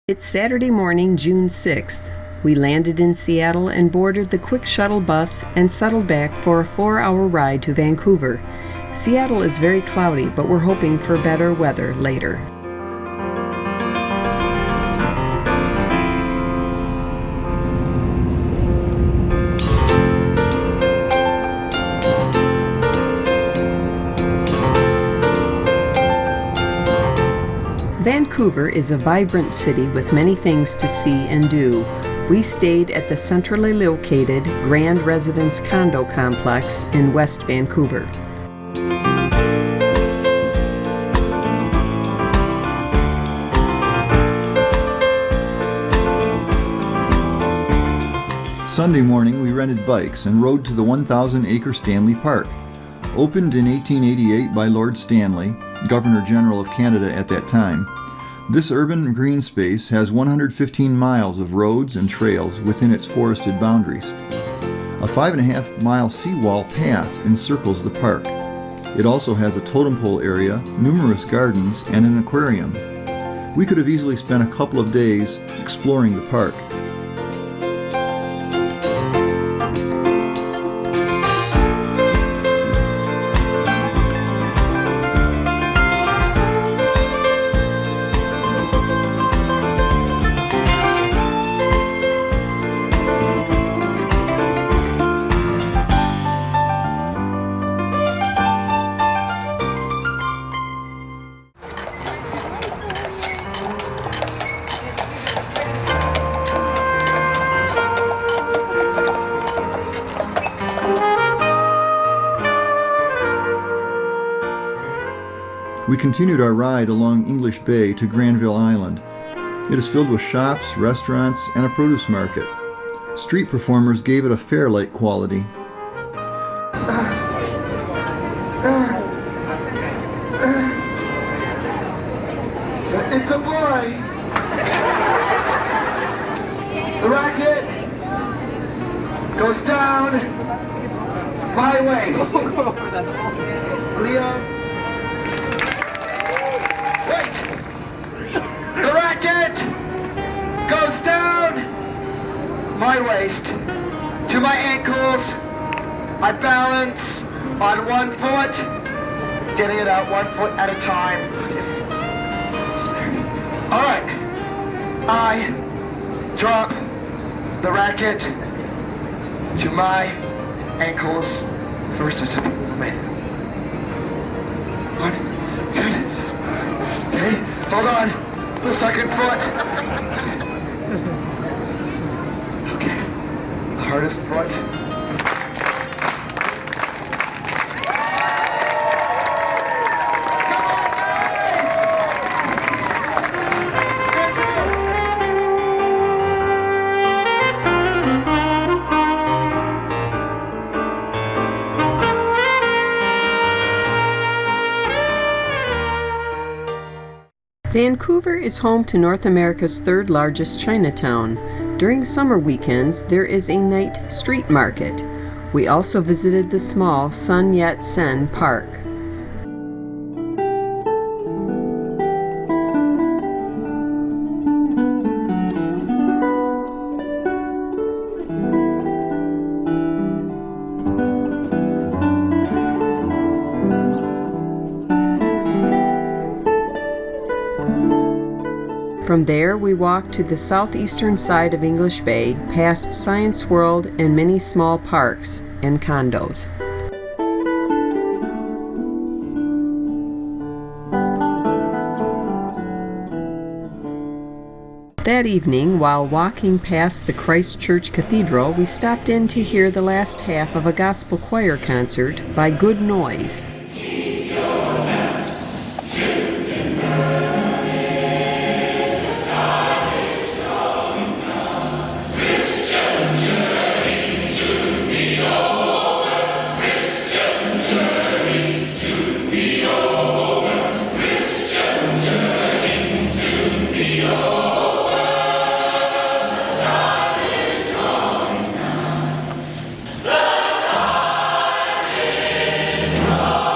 It's Saturday morning, June 6th. We landed in Seattle and boarded the quick shuttle bus and settled back for a 4-hour ride to Vancouver. Seattle is very cloudy, but we're hoping for better weather later. Vancouver is a vibrant city with many things to see and do. We stayed at the centrally located Grand Residence condo complex in West Vancouver. Sunday morning, we rented bikes and rode to the 1,000-acre Stanley Park. Opened in 1888 by Lord Stanley, Governor-General of Canada at that time, this urban green space has 115 miles of roads and trails within its forested boundaries. A 5.5-mile seawall path encircles the park. It also has a totem pole area, numerous gardens, and an aquarium. We could have easily spent a couple of days exploring the park. We continued our ride along English Bay to Granville Island. It is filled with shops, restaurants, and a produce market. Street performers gave it a fair-like quality. It's a boy! The racket goes down my way. Leo. The racket goes down my waist to my ankles. I balance on one foot, getting it out 1 foot at a time. All right, I drop the racket to my ankles. First, I said, oh man. One, good. Okay, hold on. The second foot. Okay, the hardest foot. Vancouver is home to North America's third largest Chinatown. During summer weekends, there is a night street market. We also visited the small Sun Yat-sen Park. From there, we walked to the southeastern side of English Bay, past Science World and many small parks and condos. That evening, while walking past the Christ Church Cathedral, we stopped in to hear the last half of a gospel choir concert by Good Noise. The time is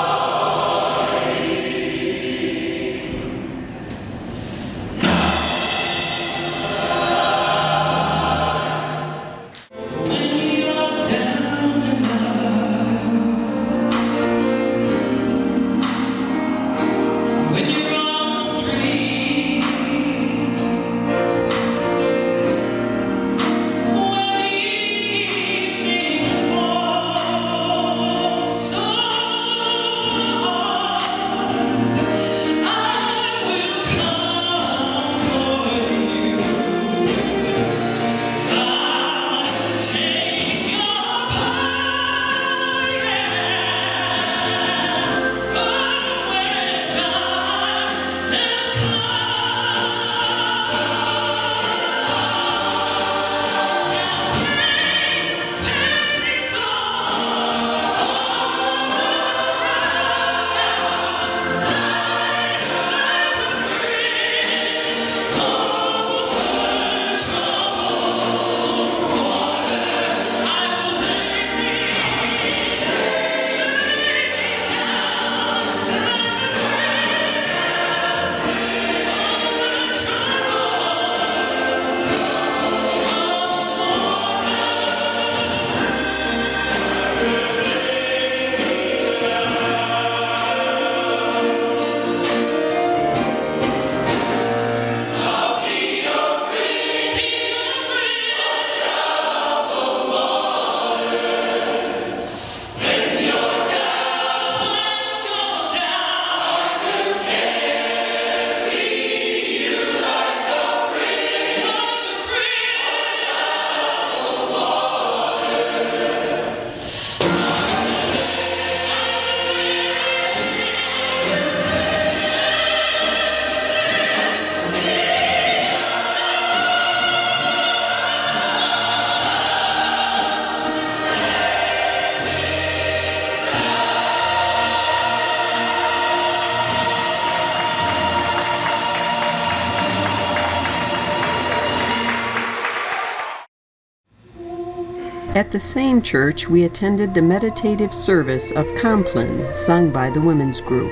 At the same church, we attended the meditative service of Compline, sung by the women's group.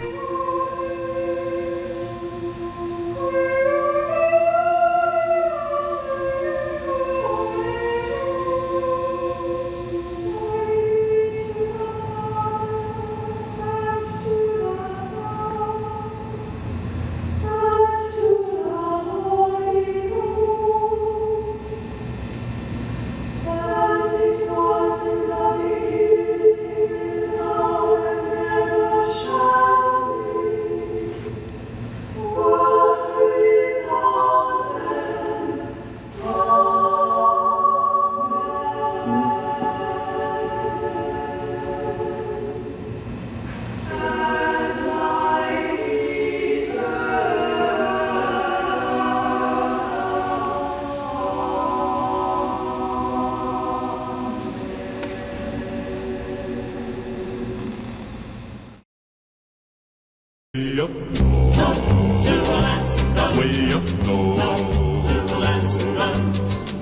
Way up north, to Alaska. Way up north, to Alaska.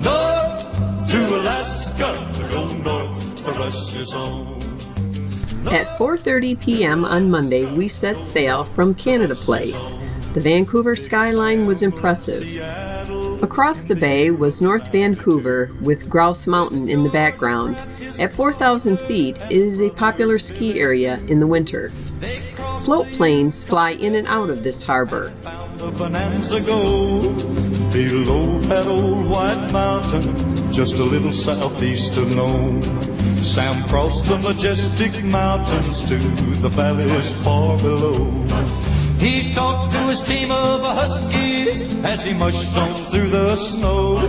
North to Alaska. Go north, the rush is on. At 4:30 p.m. on Monday, we set sail from Canada Place. The Vancouver skyline was impressive. Across the bay was North Vancouver with Grouse Mountain in the background. At 4,000 feet, it is a popular ski area in the winter. Float planes fly in and out of this harbor. Found the Bonanza Gold below that old white mountain, just a little southeast of Nome. Sam crossed the majestic mountains to the valleys far below. He talked to his team of huskies as he mushed on through the snow,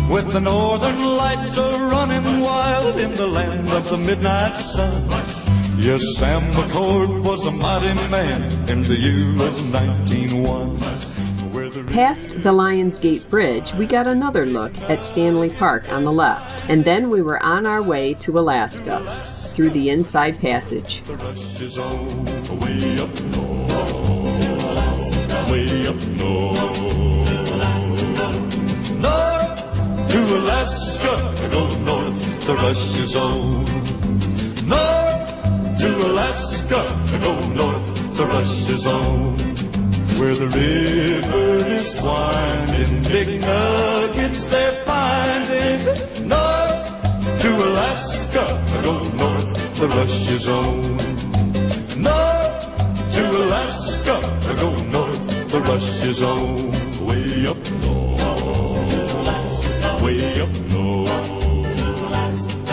with the northern lights a-running wild in the land of the midnight sun. Yes, Sam McCord was a mighty man in the year of 1901. Past the Lions Gate Bridge, we got another look at Stanley Park on the left, and then we were on our way to Alaska through the Inside Passage. The rush is on, way up north, way up north, north to Alaska. Go north, the rush is on. North to Alaska, go north, the rush is on. Where the river is winding, big nuggets they're finding. North to Alaska, go north, the rush is on. North to Alaska, go north, the rush is on. Way up north, way up north,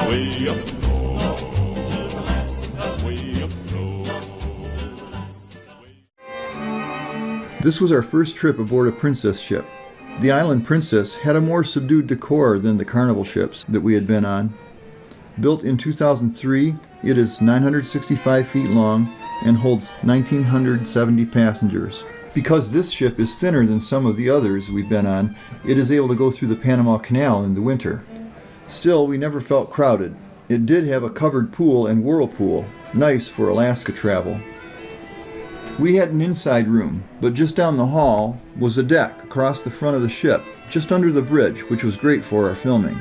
way up north. This was our first trip aboard a Princess ship. The Island Princess had a more subdued decor than the Carnival ships that we had been on. Built in 2003, it is 965 feet long and holds 1,970 passengers. Because this ship is thinner than some of the others we've been on, it is able to go through the Panama Canal in the winter. Still, we never felt crowded. It did have a covered pool and whirlpool, nice for Alaska travel. We had an inside room, but just down the hall was a deck across the front of the ship, just under the bridge, which was great for our filming.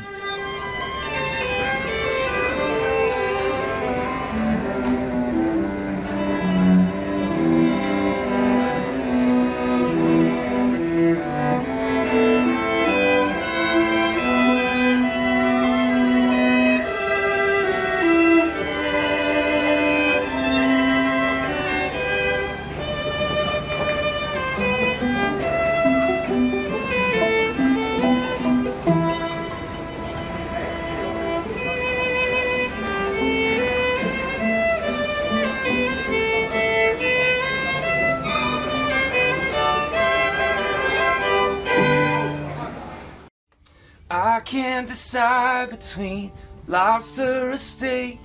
I can't decide between lobster or steak.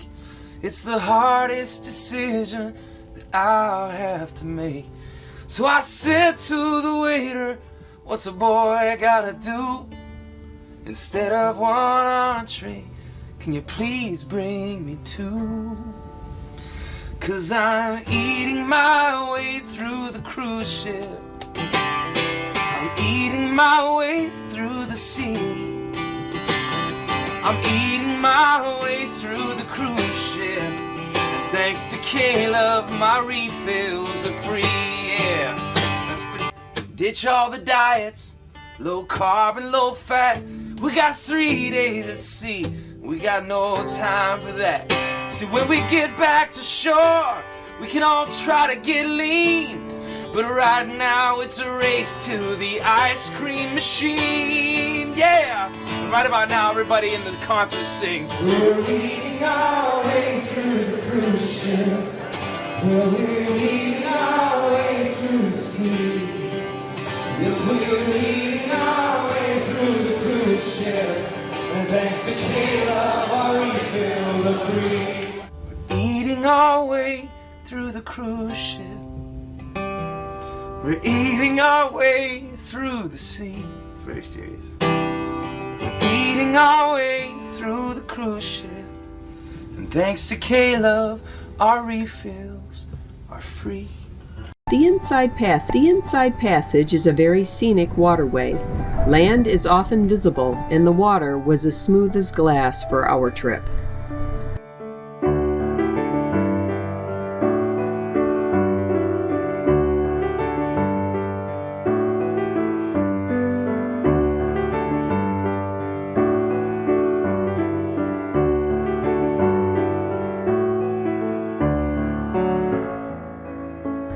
It's the hardest decision that I'll have to make. So I said to the waiter, what's a boy gotta do? Instead of one entree, can you please bring me two? 'Cause I'm eating my way through the cruise ship. I'm eating my way through the sea. I'm eating my Caleb, my refills are free, yeah. Ditch all the diets, low carb and low fat. We got 3 days at sea, we got no time for that. See, when we get back to shore, we can all try to get lean. But right now it's a race to the ice cream machine, yeah! And right about now, everybody in the concert sings, we're eating our way through the cruise ship. We're eating our way through the sea. Yes, we're eating our way through the cruise ship. And thanks to Caleb, our refills are free. We're eating our way through the cruise ship. We're eating our way through the sea. It's very serious. We're eating our way through the cruise ship. And thanks to Caleb, our refills are free. The Inside Passage is a very scenic waterway. Land is often visible, and the water was as smooth as glass for our trip.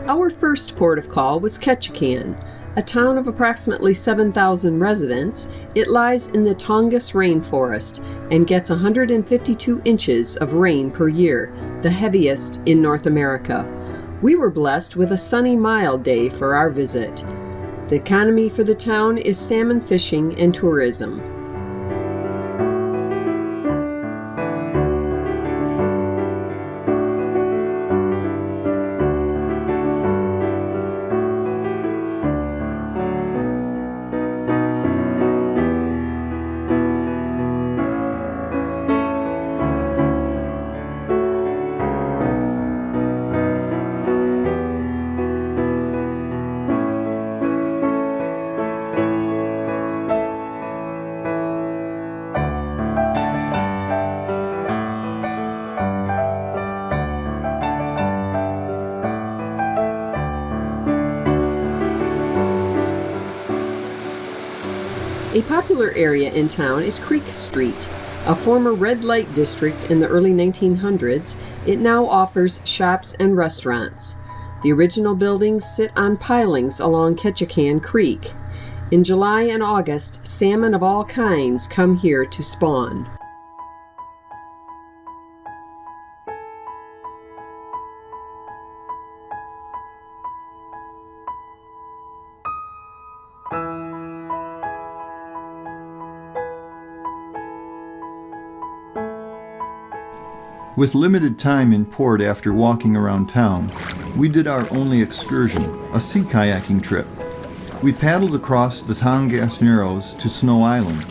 Our first port of call was Ketchikan, a town of approximately 7,000 residents. It lies in the Tongass rainforest and gets 152 inches of rain per year, the heaviest in North America. We were blessed with a sunny, mild day for our visit. The economy for the town is salmon fishing and tourism. A popular area in town is Creek Street, a former red light district in the early 1900s. It now offers shops and restaurants. The original buildings sit on pilings along Ketchikan Creek. In July and August, salmon of all kinds come here to spawn. With limited time in port after walking around town, we did our only excursion, a sea kayaking trip. We paddled across the Tongass Narrows to Snow Island.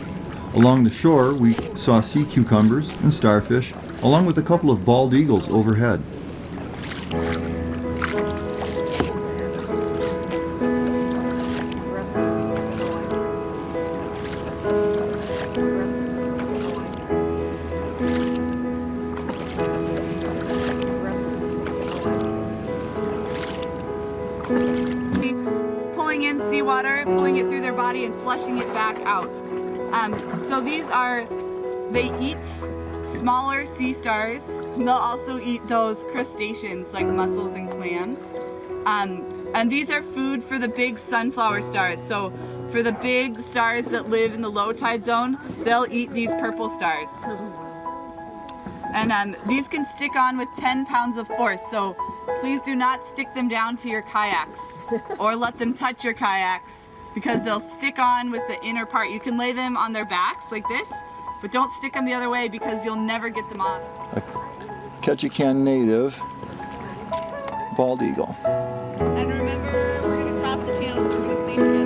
Along the shore, we saw sea cucumbers and starfish, along with a couple of bald eagles overhead. Pulling in seawater, pulling it through their body and flushing it back out. So they eat smaller sea stars. They'll also eat those crustaceans like mussels and clams. And these are food for the big sunflower stars. So for the big stars that live in the low tide zone, they'll eat these purple stars. And these can stick on with 10 pounds of force, so please do not stick them down to your kayaks or let them touch your kayaks because they'll stick on with the inner part. You can lay them on their backs like this, but don't stick them the other way because you'll never get them off. A Ketchikan native bald eagle. And remember, we're going to cross the channel, so we're going to stay together.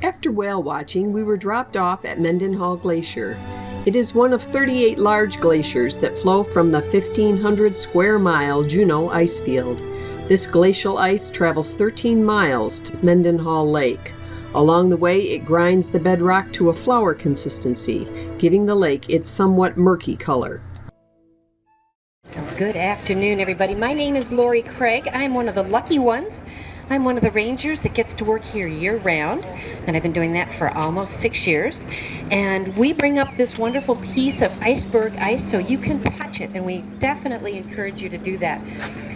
After whale watching, we were dropped off at Mendenhall Glacier. It is one of 38 large glaciers that flow from the 1,500 square mile Juneau ice field. This glacial ice travels 13 miles to Mendenhall Lake. Along the way, it grinds the bedrock to a flour consistency, giving the lake its somewhat murky color. Good afternoon, everybody. My name is Lori Craig. I'm one of the lucky ones. I'm one of the rangers that gets to work here year-round, and I've been doing that for almost 6 years. And we bring up this wonderful piece of iceberg ice so you can touch it, and we definitely encourage you to do that,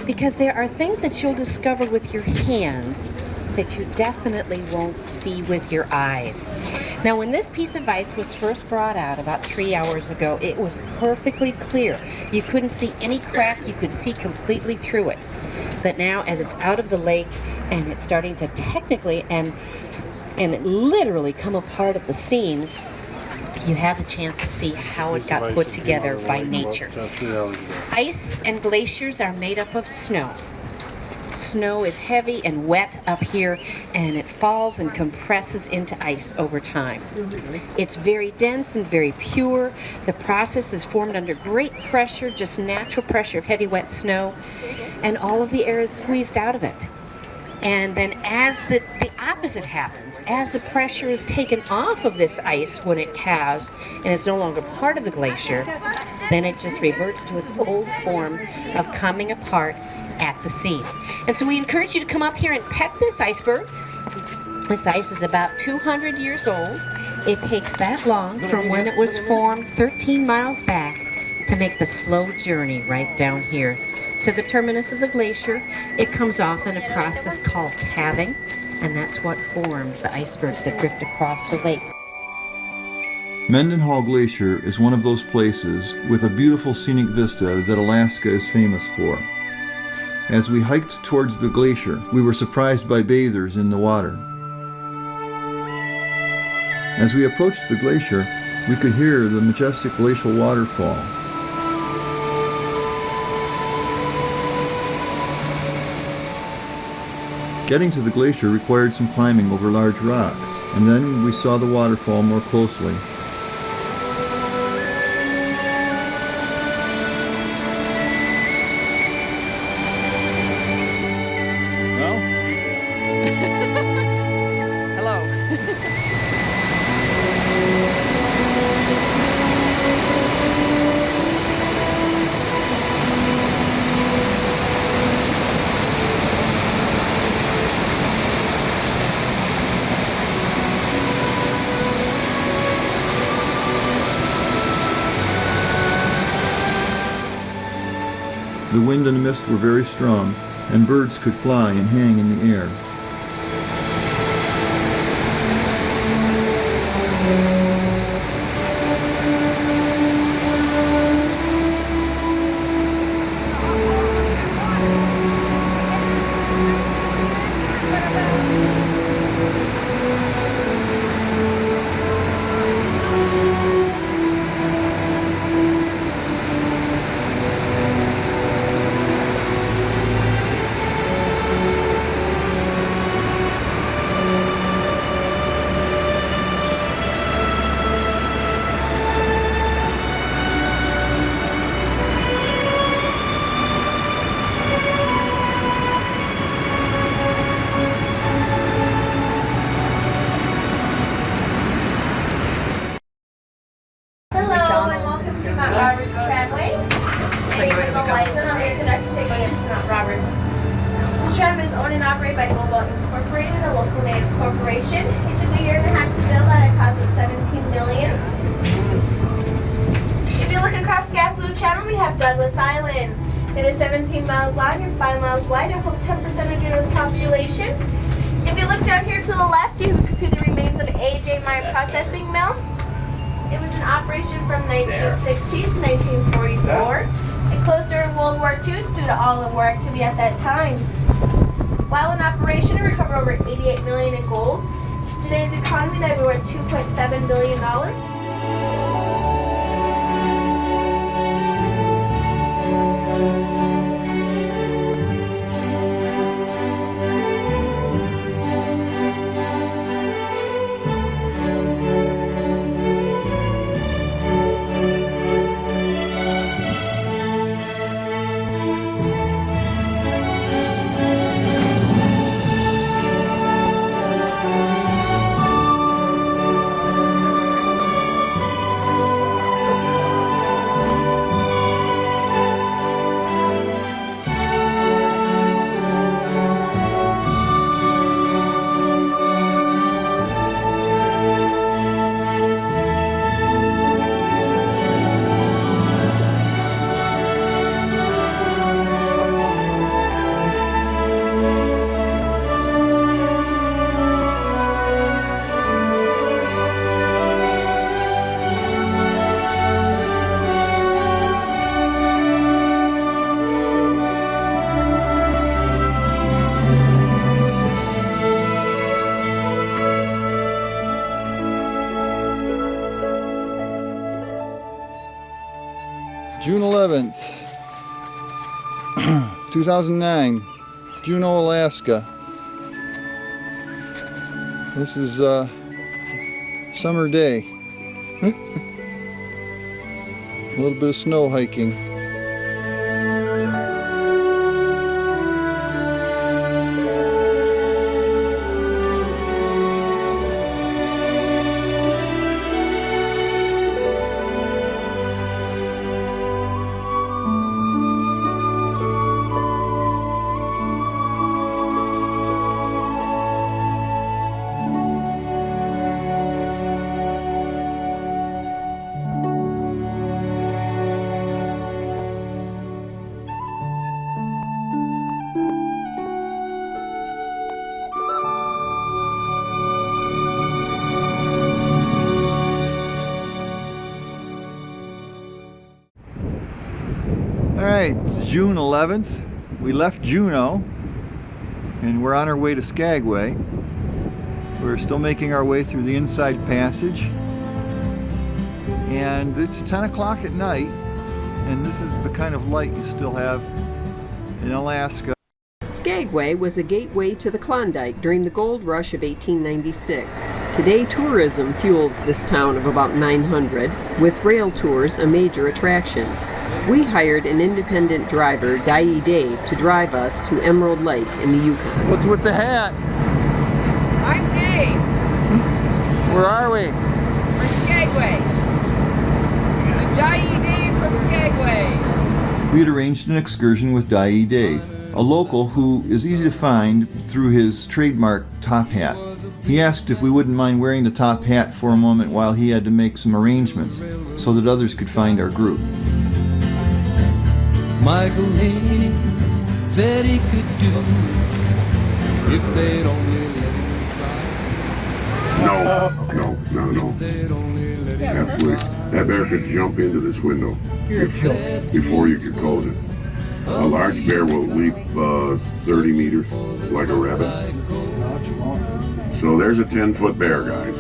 because there are things that you'll discover with your hands that you definitely won't see with your eyes. Now, when this piece of ice was first brought out about 3 hours ago, it was perfectly clear. You couldn't see any crack, you could see completely through it. But now, as it's out of the lake and it's starting to technically and literally come apart at the seams, you have the chance to see how it got put together by nature. Ice and glaciers are made up of snow. Snow is heavy and wet up here, and it falls and compresses into ice over time. It's very dense and very pure. The process is formed under great pressure, just natural pressure of heavy wet snow, and all of the air is squeezed out of it. And then as the opposite happens, as the pressure is taken off of this ice when it calves and it's no longer part of the glacier, then it just reverts to its old form of coming apart at the seams. And so we encourage you to come up here and pet this iceberg. This ice is about 200 years old. It takes that long from when it was formed 13 miles back to make the slow journey right down here to the terminus of the glacier. It comes off in a process called calving, and that's what forms the icebergs that drift across the lake. Mendenhall Glacier is one of those places with a beautiful scenic vista that Alaska is famous for. As we hiked towards the glacier, we were surprised by bathers in the water. As we approached the glacier, we could hear the majestic glacial waterfall. Getting to the glacier required some climbing over large rocks, and then we saw the waterfall more closely. The wind and the mist were very strong, and birds could fly and hang in the air. This tram is owned and operated by Global Incorporated, a local native corporation. It took a year and a half to build at a cost of $17 million. If you look across Gassoo Channel, we have Douglas Island. It is 17 miles long and 5 miles wide. It holds 10% of Juneau's population. If you look down here to the left, you can see the remains of A.J. Meyer Processing Mill. It was in operation from 1960 to 1944. It closed during World War II due to all the war activity at that time. While in operation, it recovered over $88 million in gold. Today's economy, that would be worth $2.7 billion. June 11th, 2009, Juneau, Alaska. This is a summer day. A little bit of snow hiking. Alright, it's June 11th. We left Juneau and we're on our way to Skagway. We're still making our way through the Inside Passage. And it's 10 o'clock at night, and this is the kind of light you still have in Alaska. Skagway was a gateway to the Klondike during the gold rush of 1896. Today, tourism fuels this town of about 900, with rail tours a major attraction. We hired an independent driver, Dai Dave, to drive us to Emerald Lake in the Yukon. What's with the hat? I'm Dave. Where are we? We're in Skagway. I'm Dai Dave from Skagway. We had arranged an excursion with Dai Dave, a local who is easy to find through his trademark top hat. He asked if we wouldn't mind wearing the top hat for a moment while he had to make some arrangements so that others could find our group. Michael Haney said he could do if they'd only let him try. No. If they'd only let him Absolutely. That bear could jump into this window before you could close it. A large bear will leap 30 meters like a rabbit. So there's a 10-foot bear, guys.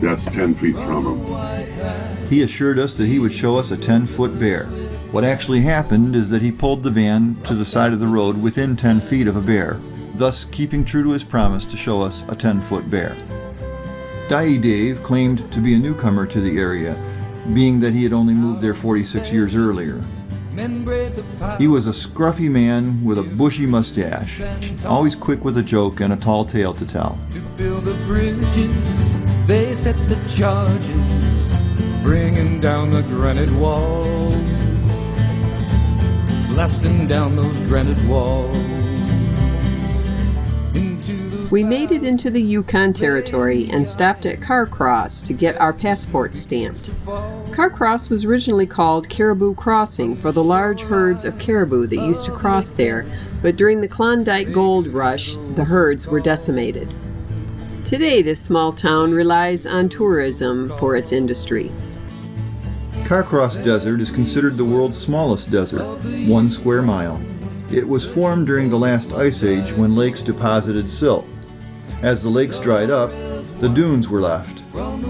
That's 10 feet from him. He assured us that he would show us a 10-foot bear. What actually happened is that he pulled the van to the side of the road within 10 feet of a bear, thus keeping true to his promise to show us a 10-foot bear. Dai Dave claimed to be a newcomer to the area, being that he had only moved there 46 years earlier. He was a scruffy man with a bushy mustache, always quick with a joke and a tall tale to tell. to build the bridges. They set the charges, bringing down the granite walls, blasting down those granite walls. We made it into the Yukon Territory and stopped at Carcross to get our passports stamped. Carcross was originally called Caribou Crossing for the large herds of caribou that used to cross there, but during the Klondike Gold Rush, the herds were decimated. Today, this small town relies on tourism for its industry. Carcross Desert is considered the world's smallest desert, 1 square mile. It was formed during the last ice age when lakes deposited silt. As the lakes dried up, the dunes were left.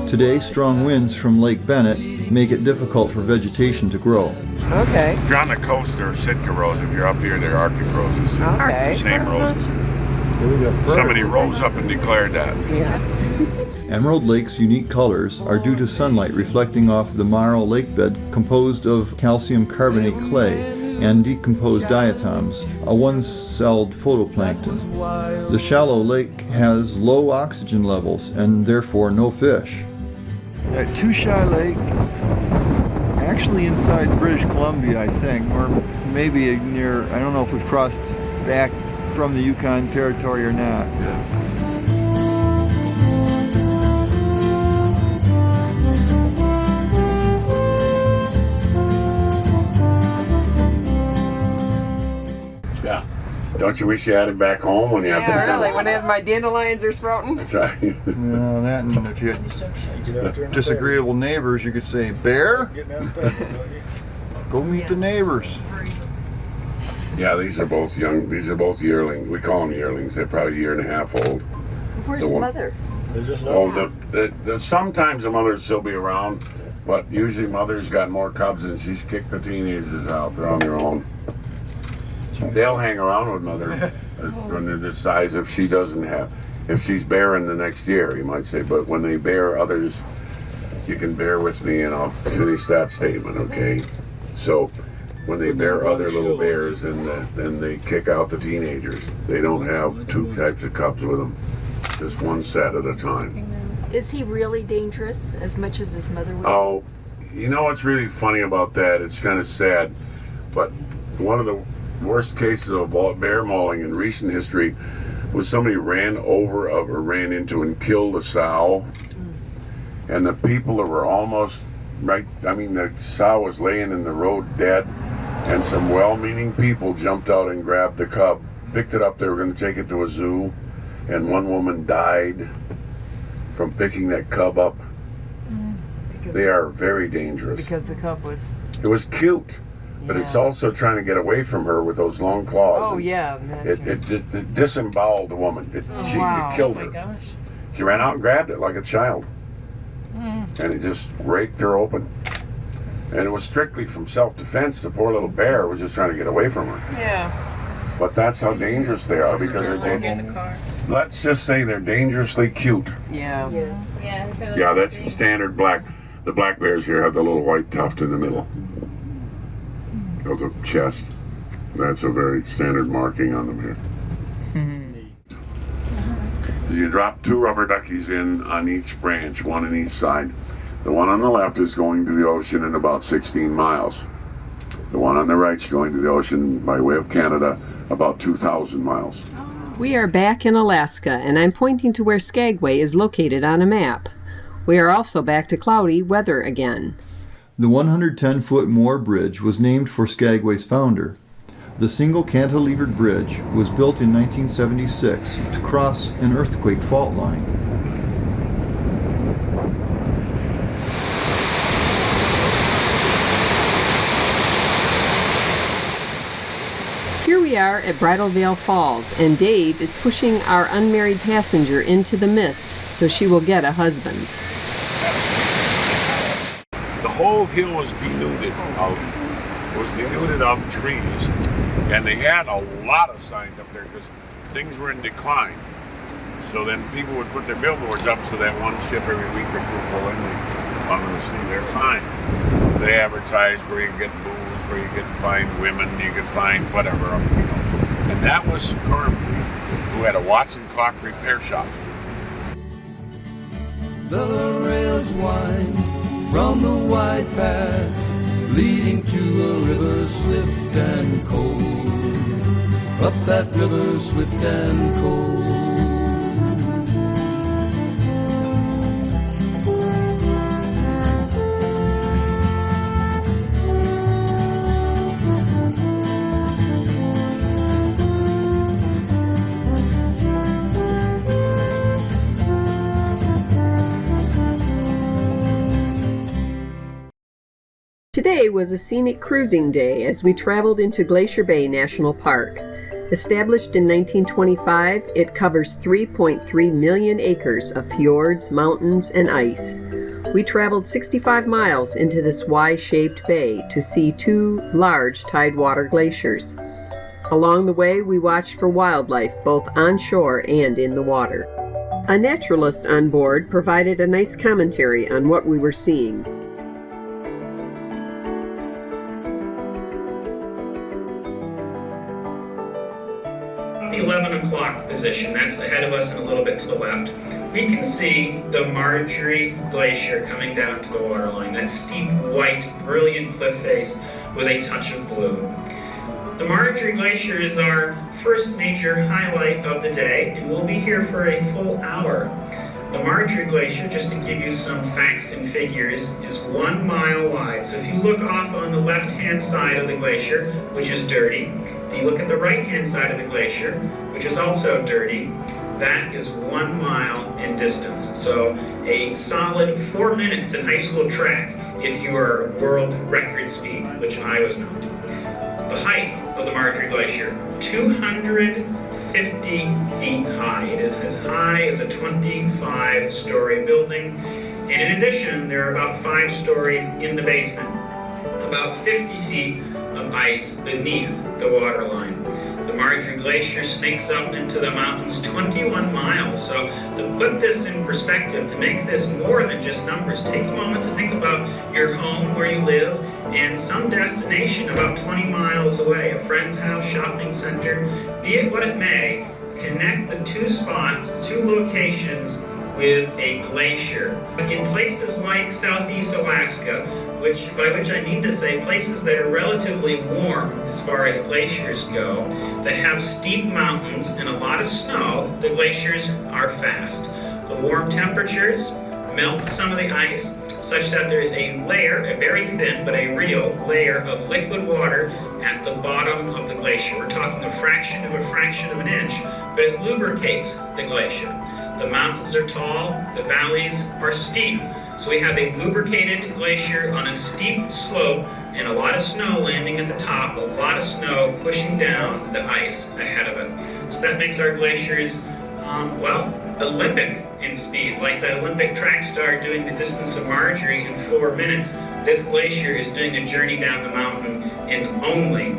Today, strong winds from Lake Bennett make it difficult for vegetation to grow. Okay. If you're on the coast, there are Sitka roses. If you're up here, there are Arctic roses. Okay. Same roses. Somebody rose up and declared that. Emerald Lake's unique colors are due to sunlight reflecting off the marl lakebed composed of calcium carbonate clay and decomposed diatoms, a one-celled photoplankton. The shallow lake has low oxygen levels and therefore no fish. At Touchai Lake, actually inside British Columbia, I think, or maybe near, I don't know if we've crossed back from the Yukon Territory or not. Yeah. Don't you wish you had it back home when you have to? Yeah, really. When my dandelions are sprouting. That's right. Well, that, and if you had disagreeable neighbors, you could say, "Bear, go meet the neighbors." Yeah, these are both young. These are both yearlings. We call them yearlings. They're probably a year and a half old. Where's The one- mother? Oh, sometimes the mother will still be around, But usually mother's got more cubs and she's kicked the teenagers out. They're on their own. They'll hang around with mother when they're this size if she doesn't have. If she's bearing the next year, you might say. But when they bear others, you can bear with me and I'll finish that statement, okay? So when they bear other little bears, then they kick out the teenagers. They don't have two types of cubs with them. Just one set at a time. Is he really dangerous as much as his mother would? Oh, you know what's really funny about that? It's kind of sad, but one of the worst cases of bear mauling in recent history was somebody ran over or ran into and killed a sow, and the people that were almost right, I mean the sow was laying in the road dead, and some well-meaning people jumped out and grabbed the cub, picked it up. They were going to take it to a zoo, and one woman died from picking that cub up. They are very dangerous. Because the cub was... It was cute, but it's also trying to get away from her with those long claws. Oh, yeah. It disemboweled the woman. It killed her. Gosh. She ran out and grabbed it like a child. And it just raked her open. And it was strictly from self-defense. The poor little bear was just trying to get away from her. Yeah. But that's how dangerous they are because let's just say they're dangerously cute. Yeah. Yes. Yeah, that's the standard black. The black bears here have the little white tuft in the middle of the chest. That's a very standard marking on them here. You drop two rubber duckies in on each branch, one on each side. The one on the left is going to the ocean in about 16 miles. The one on the right is going to the ocean by way of Canada, about 2,000 miles. We are back in Alaska, and I'm pointing to where Skagway is located on a map. We are also back to cloudy weather again. The 110-foot Moore Bridge was named for Skagway's founder. The single cantilevered bridge was built in 1976 to cross an earthquake fault line. Here we are at Bridal Veil Falls, and Dave is pushing our unmarried passenger into the mist so she will get a husband. The whole hill was denuded of trees, and they had a lot of signs up there because things were in decline. So then people would put their billboards up so that one ship every week or two pull in. They wanted to see their sign. They advertised where you can get booze, where you can find women, you can find whatever. And that was Currambee, who had a Watson Clock repair shop. The rails wind from the White Pass, leading to a river swift and cold. Up that river swift and cold. Today was a scenic cruising day as we traveled into Glacier Bay National Park. Established in 1925, it covers 3.3 million acres of fjords, mountains, and ice. We traveled 65 miles into this Y-shaped bay to see two large tidewater glaciers. Along the way, we watched for wildlife both on shore and in the water. A naturalist on board provided a nice commentary on what we were seeing. 11 o'clock position, that's ahead of us and a little bit to the left, we can see the Marjorie Glacier coming down to the waterline, that steep, white, brilliant cliff face with a touch of blue. The Marjorie Glacier is our first major highlight of the day, and we'll be here for a full hour. The Marjorie Glacier, just to give you some facts and figures, is 1 mile wide. So if you look off on the left-hand side of the glacier, which is dirty, and you look at the right-hand side of the glacier, which is also dirty, that is 1 mile in distance. So a solid 4 minutes in high school track if you are world record speed, which I was not. The height of the Marjorie Glacier, 250 feet high. It is as high as a 25-story building, And in addition, there are about 5 stories in the basement, about 50 feet of ice beneath the waterline. The Marjorie Glacier snakes up into the mountains 21 miles. So to put this in perspective, to make this more than just numbers, take a moment to think about your home where you live and some destination about 20 miles away, a friend's house, shopping center, be it what it may, connect the 2 spots, 2 locations with a glacier. In places like southeast Alaska, by which I mean to say places that are relatively warm as far as glaciers go, that have steep mountains and a lot of snow, the glaciers are fast. The warm temperatures melt some of the ice such that there is a layer, a very thin but a real layer of liquid water at the bottom of the glacier. We're talking a fraction of an inch, but it lubricates the glacier. The mountains are tall, the valleys are steep. So we have a lubricated glacier on a steep slope and a lot of snow landing at the top, a lot of snow pushing down the ice ahead of it. So that makes our glaciers, Olympic in speed, like that Olympic track star doing the distance of Marjorie in 4 minutes. This glacier is doing a journey down the mountain in only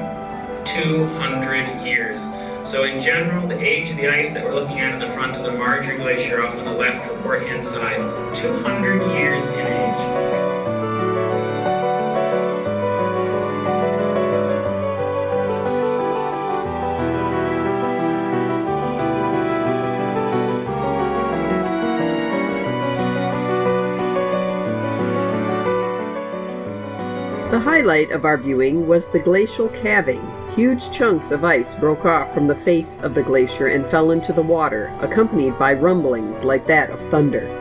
200 years. So in general, the age of the ice that we're looking at in the front of the Marjorie Glacier off on the left report-hand side, 200 years in age. The highlight of our viewing was the glacial calving. Huge chunks of ice broke off from the face of the glacier and fell into the water, accompanied by rumblings like that of thunder.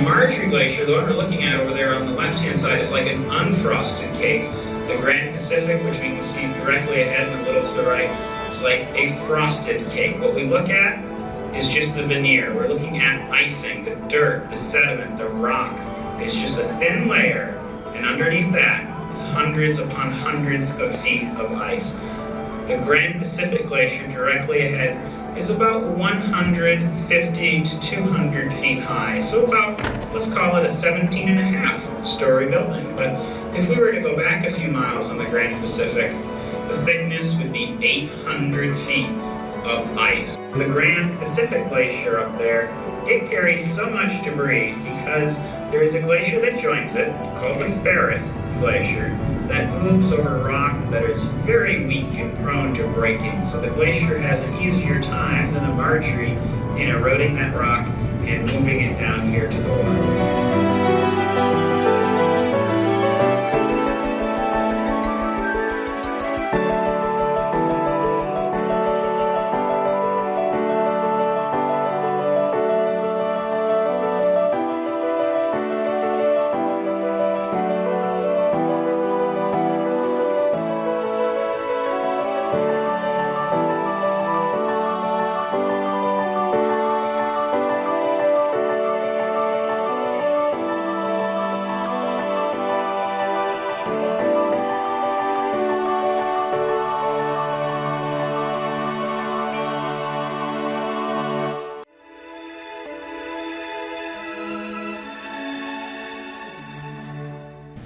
Marjorie Glacier, the one we're looking at over there on the left-hand side, is like an unfrosted cake. The Grand Pacific, which we can see directly ahead and a little to the right, is like a frosted cake. What we look at is just the veneer. We're looking at icing, the dirt, the sediment, the rock. It's just a thin layer, and underneath that is hundreds upon hundreds of feet of ice. The Grand Pacific Glacier directly ahead is about 150 to 200 feet high, so about, let's call it a 17.5-story building. But if we were to go back a few miles on the Grand Pacific, the thickness would be 800 feet of ice. The Grand Pacific Glacier up there, it carries so much debris because there is a glacier that joins it, called the Ferris Glacier, that moves over rock that is very weak and prone to breaking. So the glacier has an easier time than the Marjorie in eroding that rock and moving it down here to the water.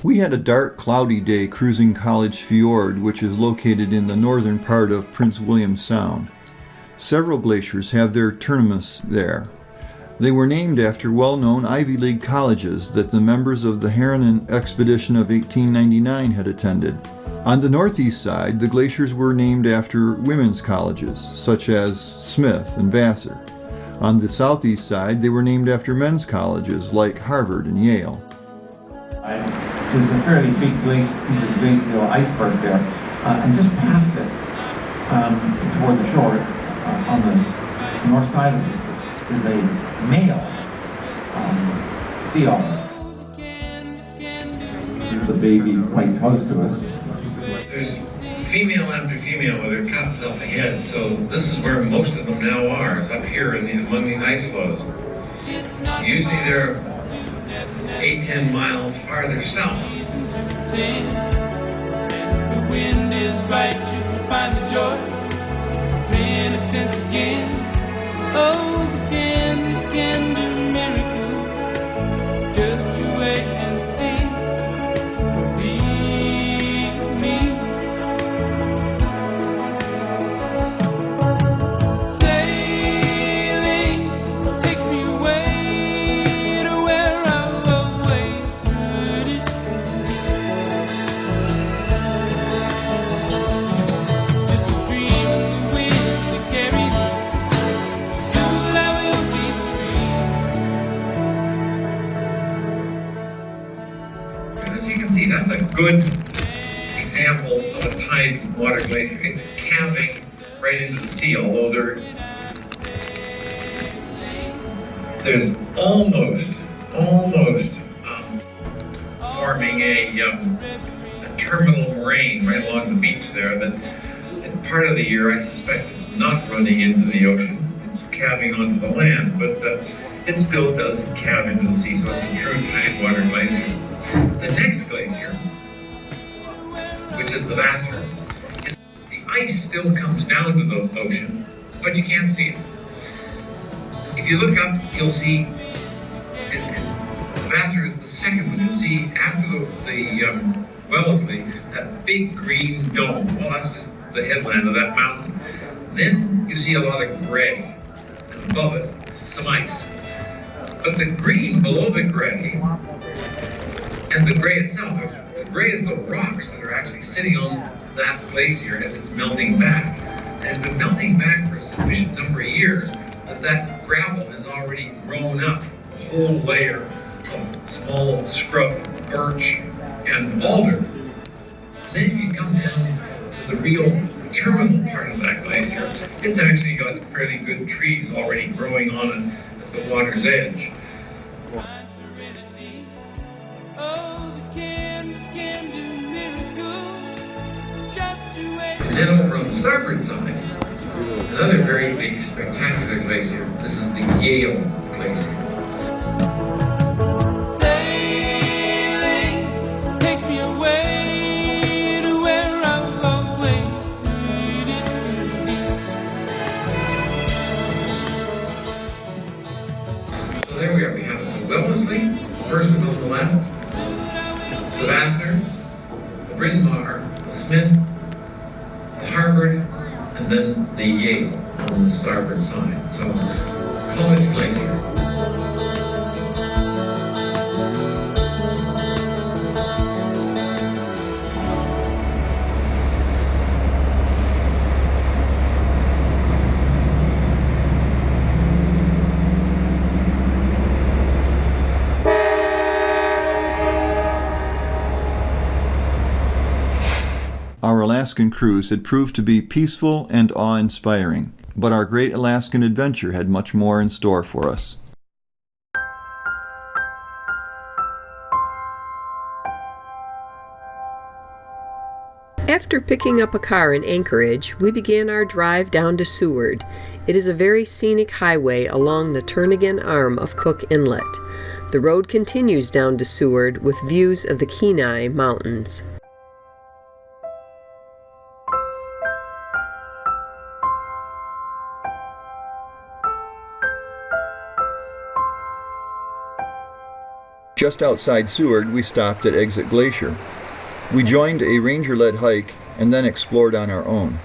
We had a dark, cloudy day cruising College Fjord, which is located in the northern part of Prince William Sound. Several glaciers have their terminus there. They were named after well-known Ivy League colleges that the members of the Harriman expedition of 1899 had attended. On the northeast side, the glaciers were named after women's colleges, such as Smith and Vassar. On the southeast side, they were named after men's colleges like Harvard and Yale. There's a fairly big piece of glacial iceberg there, and just past it, toward the shore, on the north side of it, is a male sea otter. This is the baby quite close to us. There's female after female with their cubs up ahead, so this is where most of them now are, is up here among these ice flows. Usually they're 8-10 miles farther south. The wind is right, you can find the joy of innocence again. Oh, the candies can do miracles. Just you wait and see. Believe me. Sailing takes me away to where I've always heard it. Just a dream of the wind that carries me. Soon I will be free. As you can see, that's a good example of a tide water glacier. It's calving right into the sea, although there's almost forming a terminal moraine right along the beach there that in part of the year I suspect is not running into the ocean. It's calving onto the land, but it still does calve into the sea, so it's a true tide water glacier. The next glacier, which is the Vassar, the ice still comes down to the ocean, but you can't see it. If you look up, you'll see the Vassar is the second one. You'll see after the Wellesley, that big green dome. Well, that's just the headland of that mountain. Then you see a lot of gray, and above it, some ice. But the green below the gray, and the gray itself, the gray is the rocks that are actually sitting on that glacier as it's melting back. And it's been melting back for a sufficient number of years that gravel has already grown up a whole layer of small scrub, birch, and alder. And then if you come down to the real terminal part of that glacier, it's actually got fairly good trees already growing on it at the water's edge. And then over on the starboard side, another very big, spectacular glacier. This is the Yale Glacier. Sailing takes me away to where I've always needed to be. So there we are. We have the Wellesley, the first one on the left, the Vassar, the Bryn Mawr, the Smith, the Harvard, and then the Yale on the starboard side. So, College Glacier. Our Alaskan cruise had proved to be peaceful and awe-inspiring, but our great Alaskan adventure had much more in store for us. After picking up a car in Anchorage, we began our drive down to Seward. It is a very scenic highway along the Turnagain arm of Cook Inlet. The road continues down to Seward with views of the Kenai Mountains. Just outside Seward, we stopped at Exit Glacier. We joined a ranger-led hike and then explored on our own.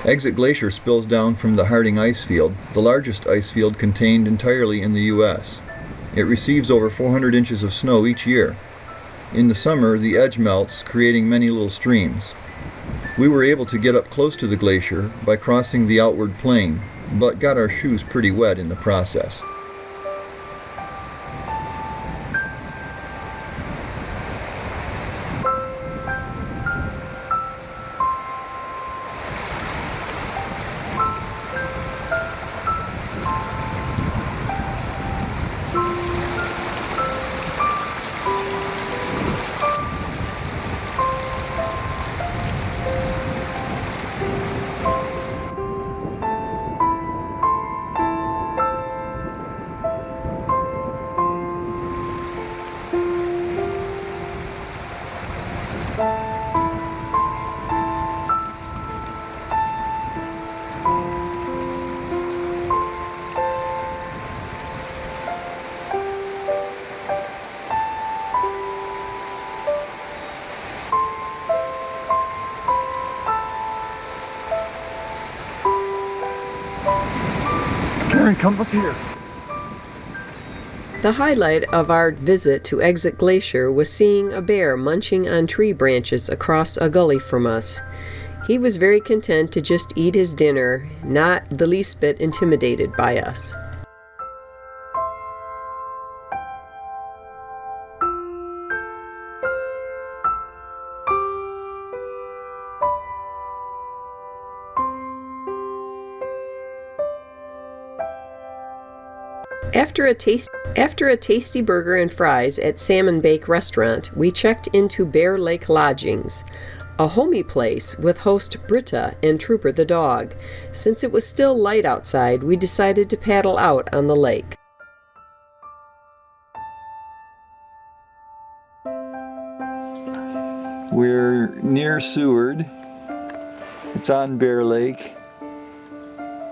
Exit Glacier spills down from the Harding ice field, the largest ice field contained entirely in the U.S. It receives over 400 inches of snow each year. In the summer, the edge melts, creating many little streams. We were able to get up close to the glacier by crossing the outward plain, but got our shoes pretty wet in the process. Karen, come up here. The highlight of our visit to Exit Glacier was seeing a bear munching on tree branches across a gully from us. He was very content to just eat his dinner, not the least bit intimidated by us. After a tasty burger and fries at Salmon Bake Restaurant, we checked into Bear Lake Lodgings, a homey place with host Britta and Trooper the dog. Since it was still light outside, we decided to paddle out on the lake. We're near Seward. It's on Bear Lake,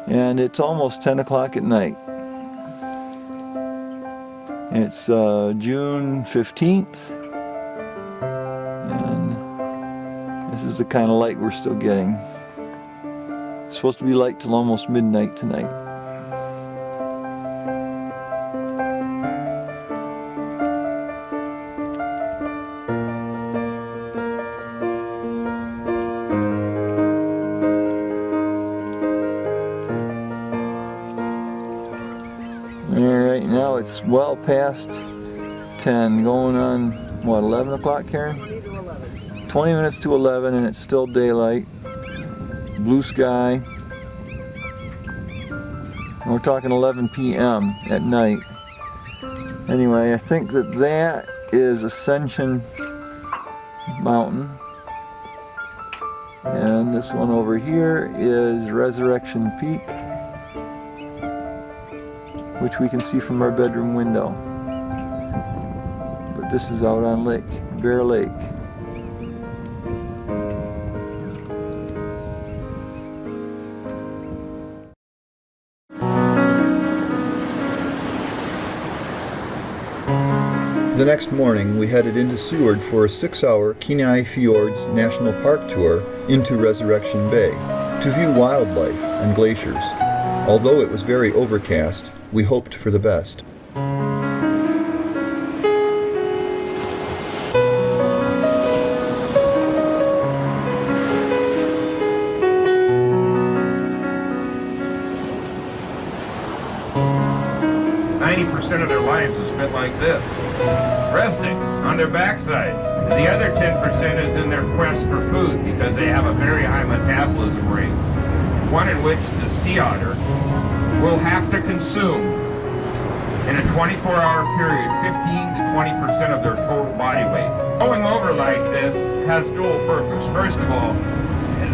and it's almost 10 o'clock at night. It's June 15th, and this is the kind of light we're still getting. It's supposed to be light till almost midnight tonight. Alright, now it's well past 10, going on, what, 11 o'clock, Karen? 20 minutes to 11, and it's still daylight. Blue sky. And we're talking 11 p.m. at night. Anyway, I think that is Ascension Mountain. And this one over here is Resurrection Peak, which we can see from our bedroom window. But this is out on Bear Lake. The next morning, we headed into Seward for a 6-hour Kenai Fjords National Park tour into Resurrection Bay to view wildlife and glaciers. Although it was very overcast, we hoped for the best. Of their lives is spent like this, resting on their backsides. The other 10% is in their quest for food because they have a very high metabolism rate, one in which the sea otter will have to consume in a 24-hour period 15 to 20% of their total body weight. Going over like this has dual purpose. First of all,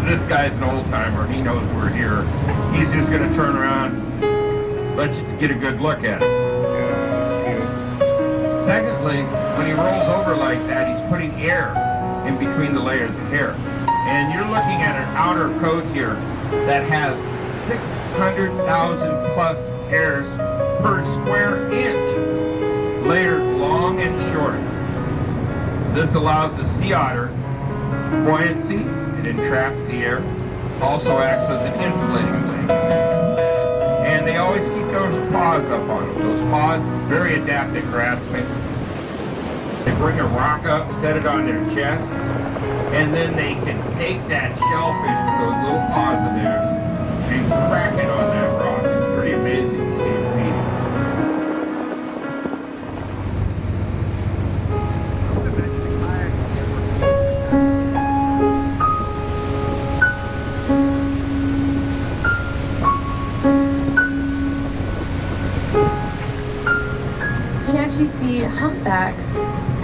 this guy's an old timer, he knows we're here. He's just going to turn around, let you get a good look at it. Secondly, when he rolls over like that, he's putting air in between the layers of hair. And you're looking at an outer coat here that has 600,000 plus hairs per square inch, layered long and short. This allows the sea otter buoyancy, it entraps the air, also acts as an insulating blanket. And they always keep those paws up on them. Those paws, very adept at grasping. They bring a rock up, set it on their chest, and then they can take that shellfish with those little paws of theirs and crack it on that rock. It's pretty amazing to see it feeding. You can actually see humpbacks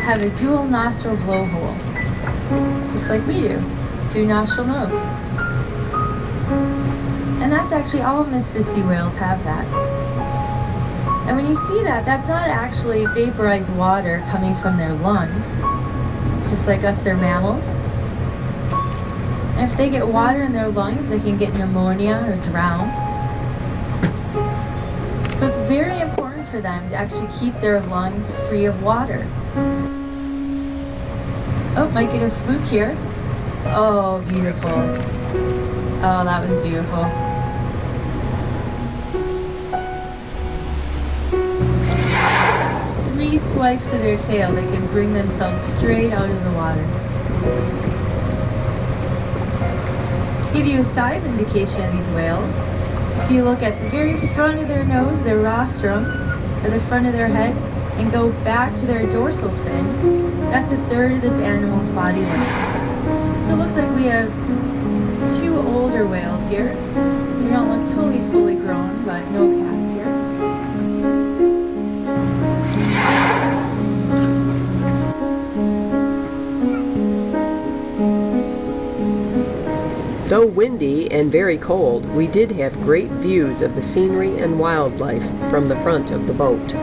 have a dual nostril blowhole, just like we do, 2 nostril nose. And that's actually all Mississippi whales have that. And when you see that, that's not actually vaporized water coming from their lungs, just like us, they're mammals. And if they get water in their lungs, they can get pneumonia or drown. So it's very important for them to actually keep their lungs free of water. Oh, might get a fluke here. Oh, beautiful. Oh, that was beautiful. Just 3 swipes of their tail, they can bring themselves straight out of the water. To give you a size indication of these whales, if you look at the very front of their nose, their rostrum, or the front of their head, and go back to their dorsal fin, that's 1/3 of this animal's body length. So it looks like we have 2 older whales here. They don't look totally fully grown, but no calves here. Though windy and very cold, we did have great views of the scenery and wildlife from the front of the boat.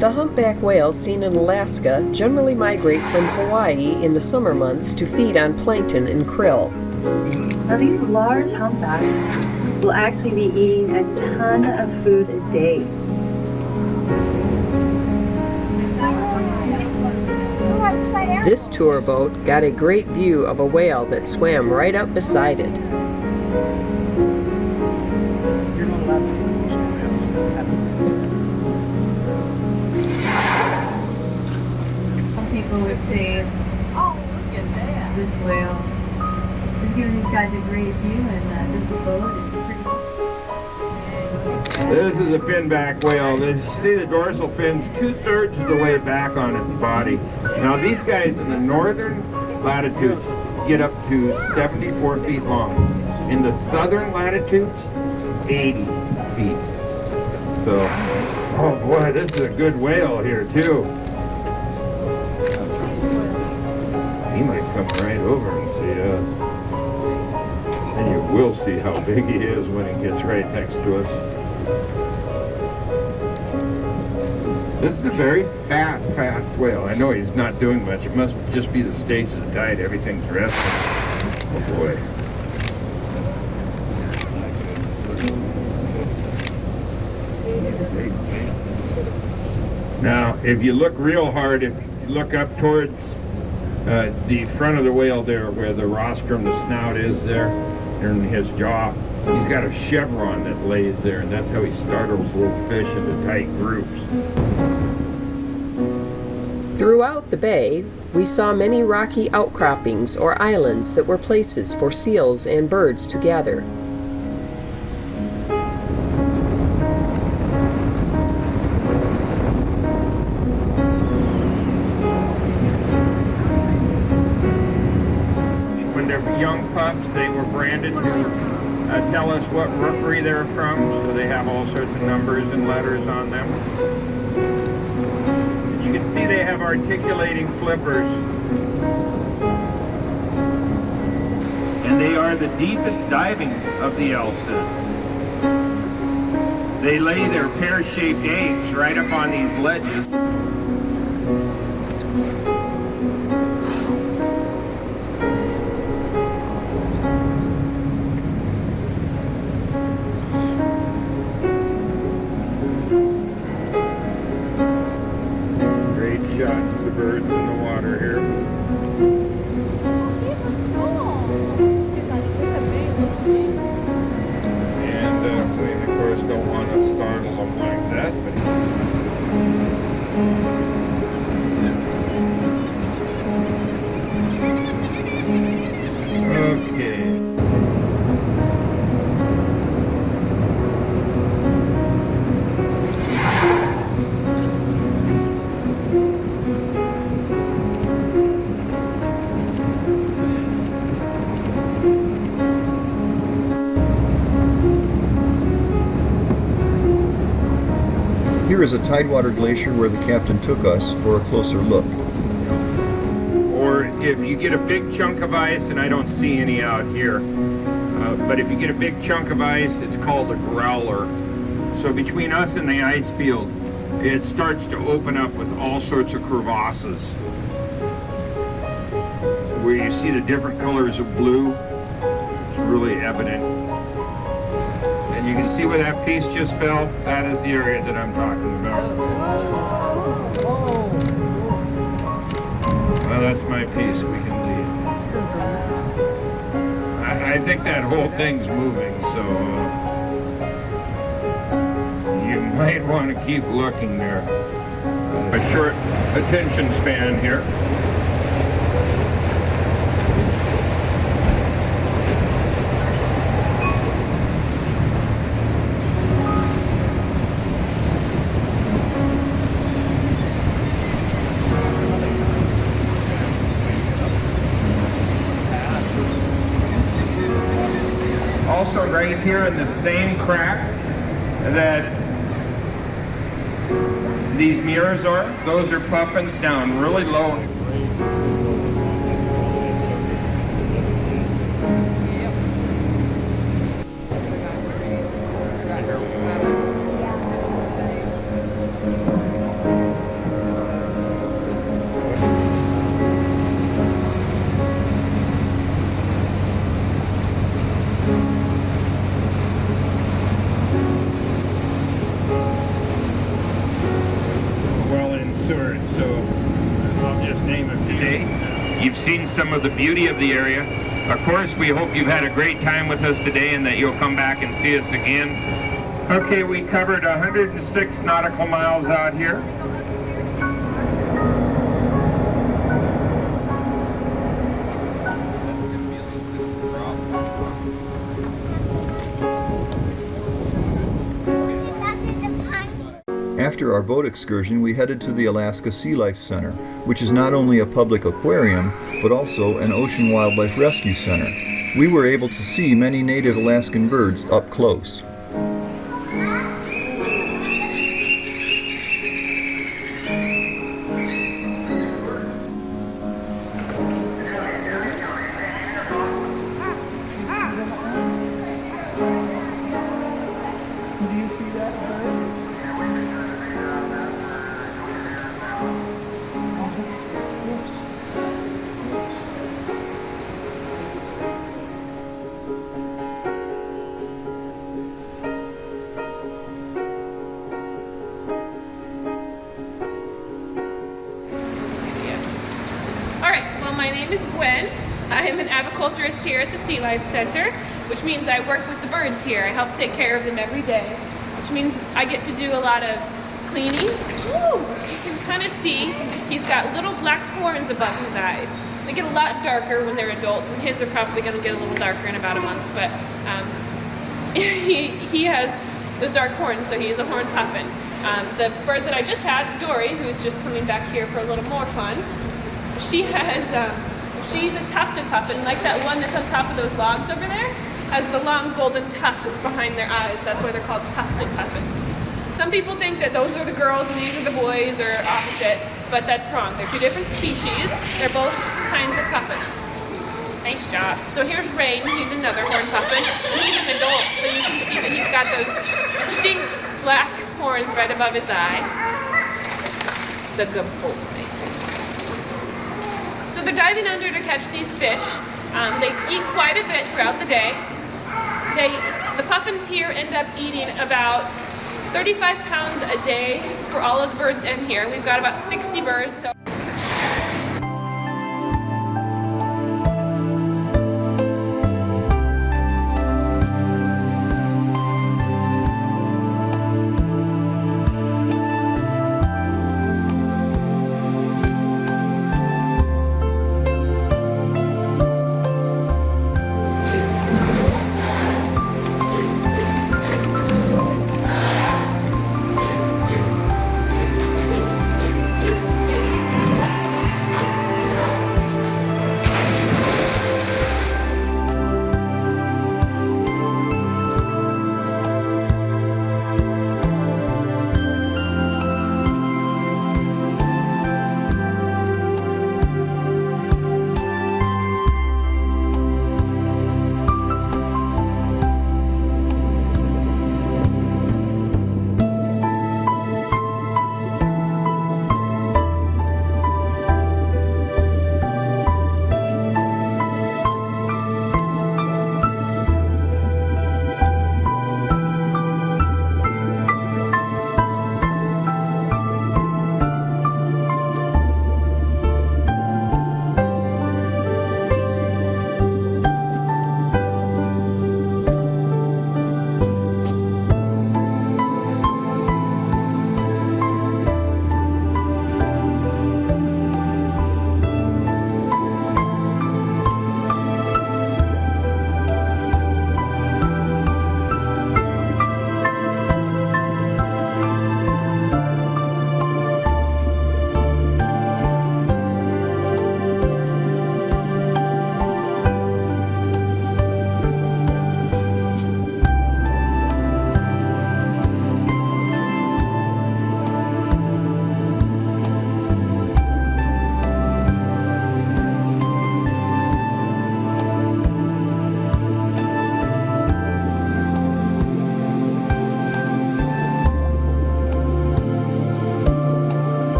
The humpback whales seen in Alaska generally migrate from Hawaii in the summer months to feed on plankton and krill. Now these large humpbacks will actually be eating a ton of food a day. This tour boat got a great view of a whale that swam right up beside it. Some people would say, oh, look at that. This whale is giving these guys a great view, and this boat is pretty. This is a finback whale. You see the dorsal fins 2/3 of the way back on its body. Now these guys in the northern latitudes get up to 74 feet long. In the southern latitudes, 80 feet. So, oh boy, this is a good whale here too. He might come right over and see us. And you will see how big he is when he gets right next to us. This is a very fast whale. I know he's not doing much. It must just be the stage of the tide. Everything's resting. Oh boy. Now, if you look real hard, if you look up towards the front of the whale there, where the rostrum, the snout is there, and his jaw, he's got a chevron that lays there, and that's how he startles little fish into tight groups. Throughout the bay, We saw many rocky outcroppings or islands that were places for seals and birds to gather. When they're young pups, they were branded to tell us what rookery they're from, so they have all sorts of numbers and letters on them. You can see they have articulating flippers. And they are the deepest diving of the Elsids. They lay their pear-shaped eggs right up on these ledges. Shots of the birds in the water here. And we of course don't want to startle them like that. Okay. Here is a tidewater glacier where the captain took us for a closer look. Or if you get a big chunk of ice, and I don't see any out here, but if you get a big chunk of ice, it's called a growler. So between us and the ice field, it starts to open up with all sorts of crevasses, where you see the different colors of blue. It's really evident. And you can see where that piece just fell. That is the area that I'm talking about. Well, that's my piece. We can leave. I think that whole thing's moving, so you might want to keep looking there. A short attention span here. Also right here in the same crack that these mirrors are, those are puffins down really low. So I'll just name it today. You've seen some of the beauty of the area. Of course, we hope you've had a great time with us today and that you'll come back and see us again. Okay, we covered 106 nautical miles out here. After our boat excursion, we headed to the Alaska Sea Life Center, which is not only a public aquarium, but also an ocean wildlife rescue center. We were able to see many native Alaskan birds up close. My name is Gwen. I am an aviculturist here at the Sea Life Center, which means I work with the birds here. I help take care of them every day, which means I get to do a lot of cleaning. Ooh, you can kind of see, he's got little black horns above his eyes. They get a lot darker when they're adults, and his are probably going to get a little darker in about a month, but he has those dark horns, so he is a horned puffin. The bird that I just had, Dory, who's just coming back here for a little more fun, she's a tufted puffin, like that one that's on top of those logs over there, has the long golden tufts behind their eyes. That's why they're called tufted puffins. Some people think that those are the girls and these are the boys, or opposite, but that's wrong. They're two different species. They're both kinds of puffins. Nice job. So here's Rain. He's another horned puffin. He's an adult, so you can see that he's got those distinct black horns right above his eye. It's a good boy. So they're diving under to catch these fish. They eat quite a bit throughout the day. The puffins here end up eating about 35 pounds a day for all of the birds in here. We've got about 60 birds. So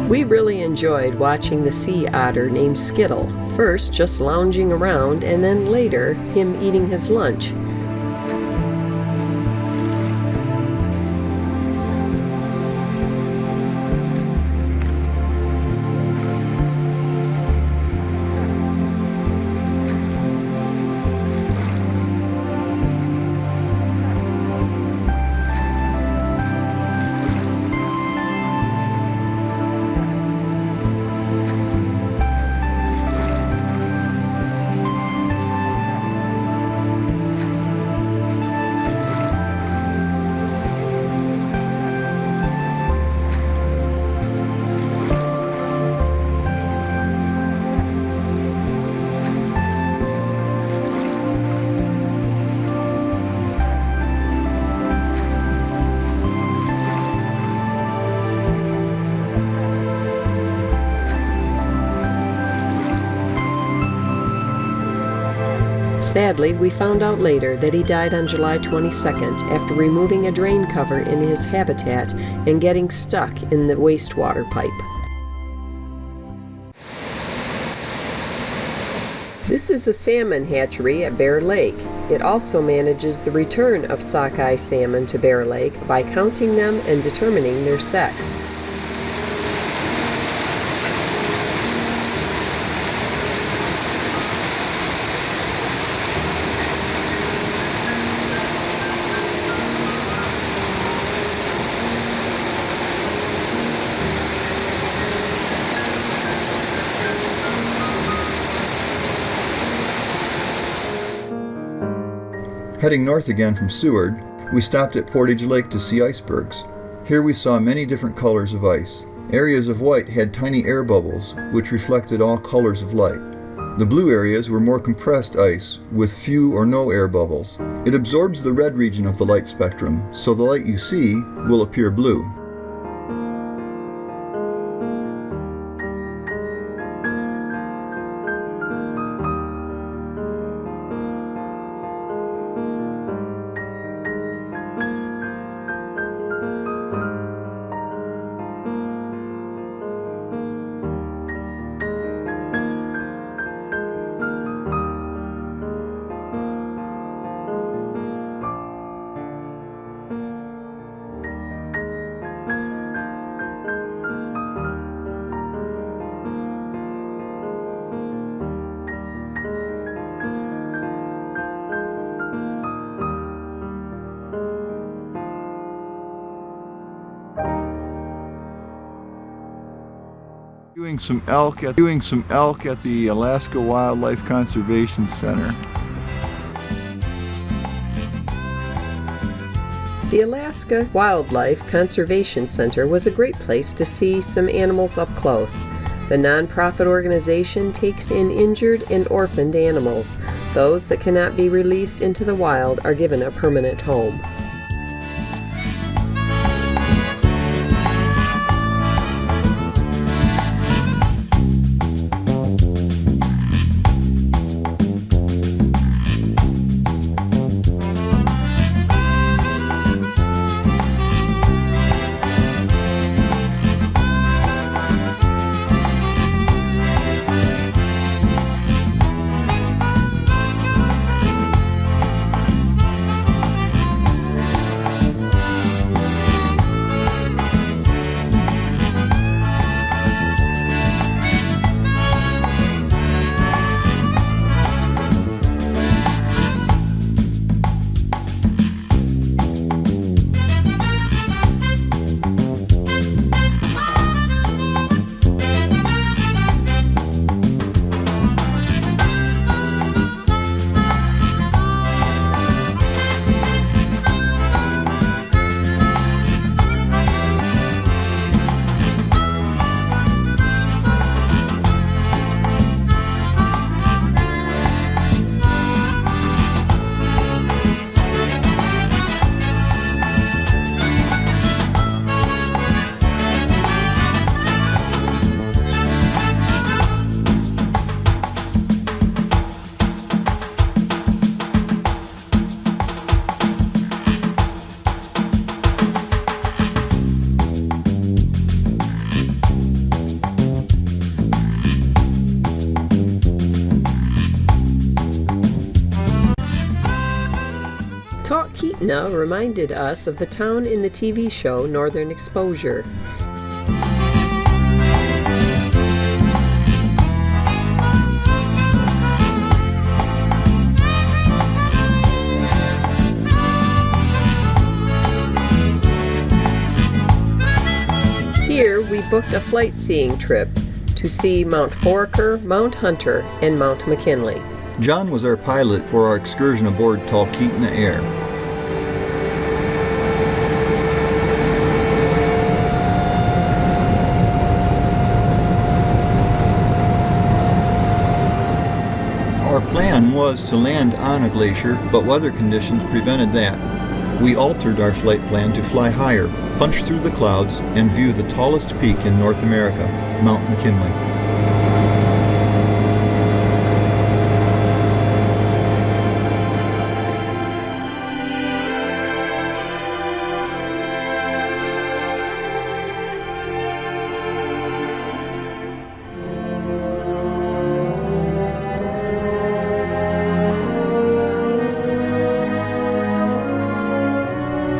We really enjoyed watching the sea otter named Skittle, first just lounging around and then later him eating his lunch. Sadly, we found out later that he died on July 22nd after removing a drain cover in his habitat and getting stuck in the wastewater pipe. This is a salmon hatchery at Bear Lake. It also manages the return of sockeye salmon to Bear Lake by counting them and determining their sex. Heading north again from Seward, we stopped at Portage Lake to see icebergs. Here we saw many different colors of ice. Areas of white had tiny air bubbles, which reflected all colors of light. The blue areas were more compressed ice, with few or no air bubbles. It absorbs the red region of the light spectrum, so the light you see will appear blue. Doing some elk at the Alaska Wildlife Conservation Center. The Alaska Wildlife Conservation Center was a great place to see some animals up close. The nonprofit organization takes in injured and orphaned animals. Those that cannot be released into the wild are given a permanent home. Talkeetna reminded us of the town in the TV show Northern Exposure. Here we booked a flight-seeing trip to see Mount Foraker, Mount Hunter, and Mount McKinley. John was our pilot for our excursion aboard Talkeetna Air. Our plan was to land on a glacier, but weather conditions prevented that. We altered our flight plan to fly higher, punch through the clouds, and view the tallest peak in North America, Mount McKinley.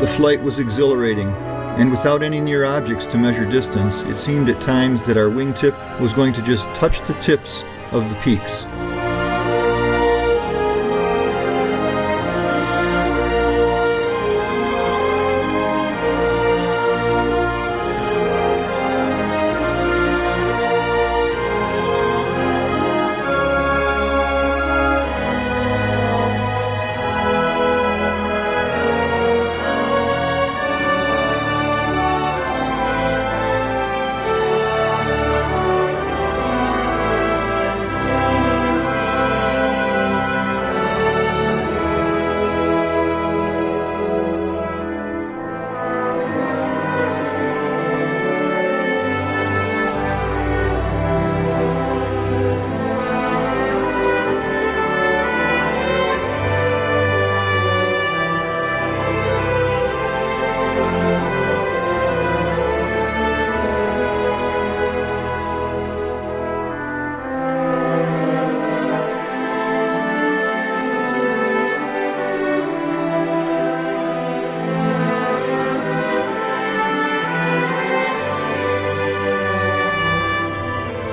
flight was exhilarating, and without any near objects to measure distance, it seemed at times that our wingtip was going to just touch the tips of the peaks.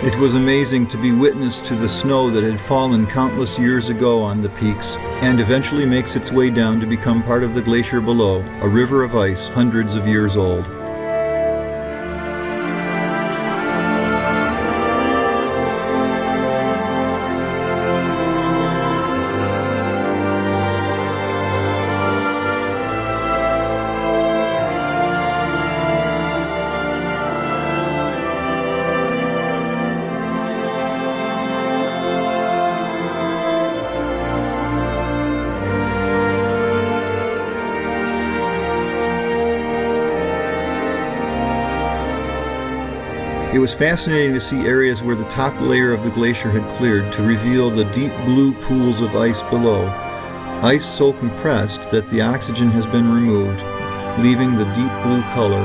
It was amazing to be witness to the snow that had fallen countless years ago on the peaks and eventually makes its way down to become part of the glacier below, a river of ice hundreds of years old. It was fascinating to see areas where the top layer of the glacier had cleared to reveal the deep blue pools of ice below, ice so compressed that the oxygen has been removed, leaving the deep blue color.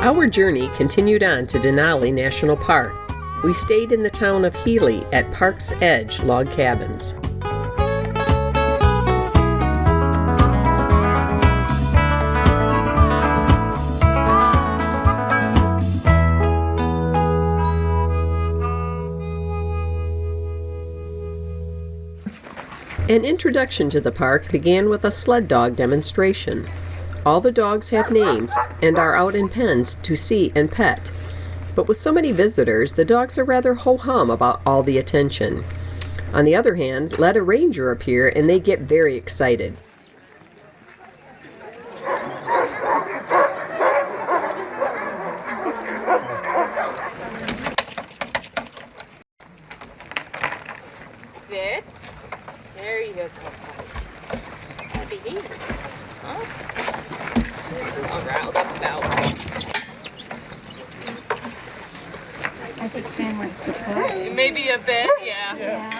Our journey continued on to Denali National Park. We stayed in the town of Healy at Park's Edge Log Cabins. An introduction to the park began with a sled dog demonstration. All the dogs have names and are out in pens to see and pet. But with so many visitors, the dogs are rather ho-hum about all the attention. On the other hand, let a ranger appear and they get very excited. Sit. There you go. Behave. Huh? All riled up about. I think Sam wants to play. Maybe a bit, yeah.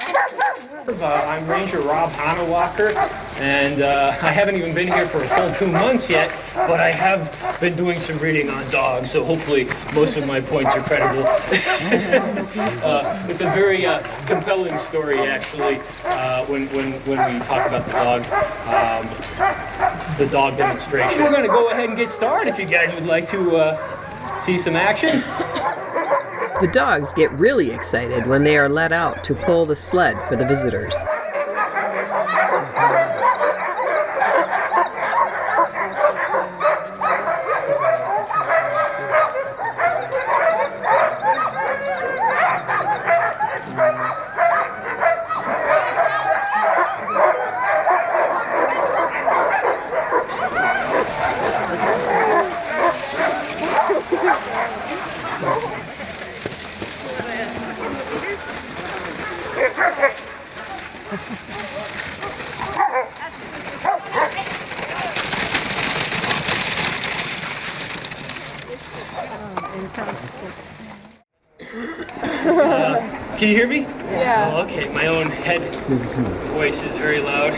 I'm Ranger Rob Hanawalker, and I haven't even been here for a full 2 months yet, but I have been doing some reading on dogs, so hopefully most of my points are credible. It's a very compelling story, actually, when we talk about the dog demonstration. We're going to go ahead and get started if you guys would like to see some action. The dogs get really excited when they are let out to pull the sled for the visitors. Can you hear me? Yeah. Oh, okay. My own head voice is very loud.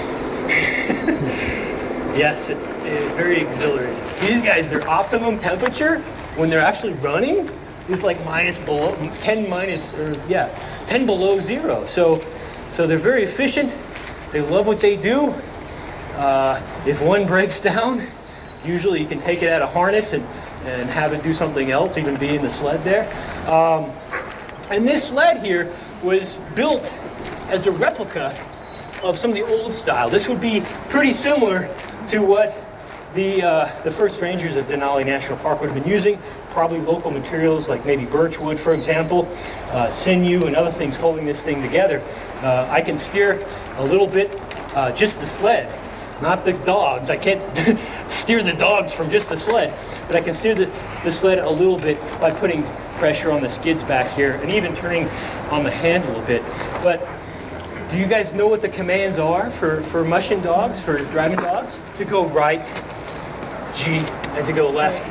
Yes, it's very exhilarating. These guys, their optimum temperature when they're actually running is like 10 below zero. So they're very efficient. They love what they do. If one breaks down, usually you can take it out of harness and have it do something else, even be in the sled there. And this sled here was built as a replica of some of the old style. This would be pretty similar to what the first rangers of Denali National Park would have been using. Probably local materials like maybe birchwood, for example, sinew and other things holding this thing together. I can steer a little bit, just the sled, not the dogs. I can't steer the dogs from just the sled, but I can steer the sled a little bit by putting pressure on the skids back here and even turning on the hands a little bit. But do you guys know what the commands are for mushing dogs, for driving dogs? To go right, G, and to go left,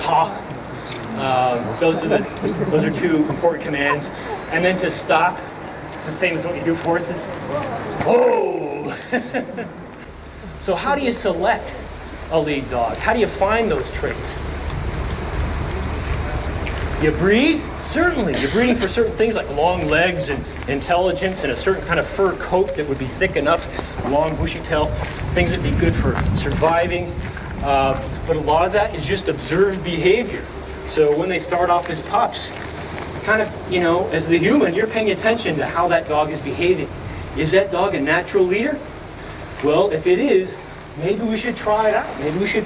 ha. Those are two important commands. And then to stop, it's the same as what you do for horses. Oh! So how do you select a lead dog? How do you find those traits? You breed? Certainly. You're breeding for certain things like long legs and intelligence and a certain kind of fur coat that would be thick enough, long bushy tail, things that would be good for surviving. But a lot of that is just observed behavior. So when they start off as pups, kind of, as the human, you're paying attention to how that dog is behaving. Is that dog a natural leader? Well, if it is, maybe we should try it out. Maybe we should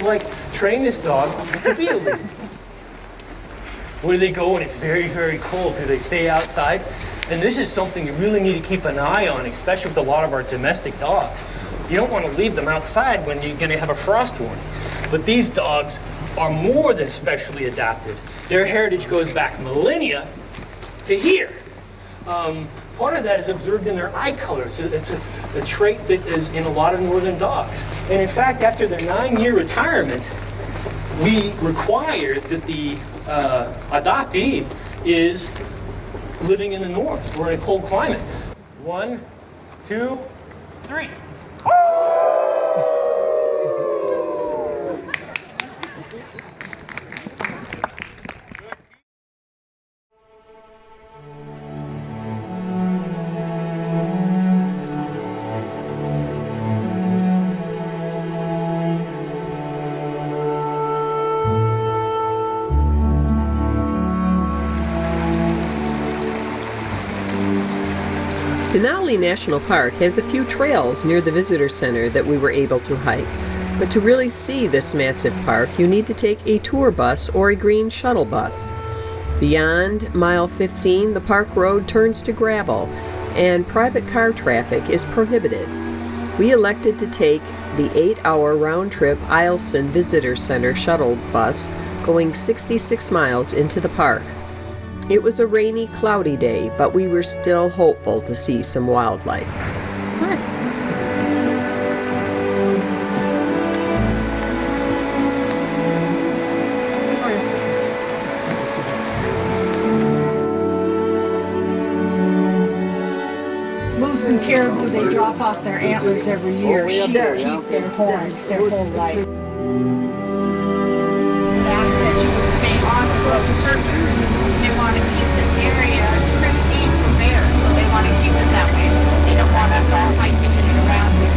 train this dog to be a leader. Where do they go when it's very, very cold? Do they stay outside? And this is something you really need to keep an eye on, especially with a lot of our domestic dogs. You don't want to leave them outside when you're going to have a frost warning. But these dogs are more than specially adapted. Their heritage goes back millennia to here. Part of that is observed in their eye color. It's a trait that is in a lot of northern dogs. And in fact, after their 9-year retirement, we require that the adoptee is living in the north or in a cold climate. 1, 2, 3. Denali National Park has a few trails near the visitor center that we were able to hike. But to really see this massive park, you need to take a tour bus or a green shuttle bus. Beyond mile 15, the park road turns to gravel, and private car traffic is prohibited. We elected to take the 8-hour round-trip Eielson Visitor Center shuttle bus going 66 miles into the park. It was a rainy, cloudy day, but we were still hopeful to see some wildlife. Moose and caribou, they drop off their antlers every year. Sheep keep their horns their whole life. Ask that you would stay on the road surface. They want to keep this area pristine from bears, so they want to keep it that way. They don't want us all hiking it around here.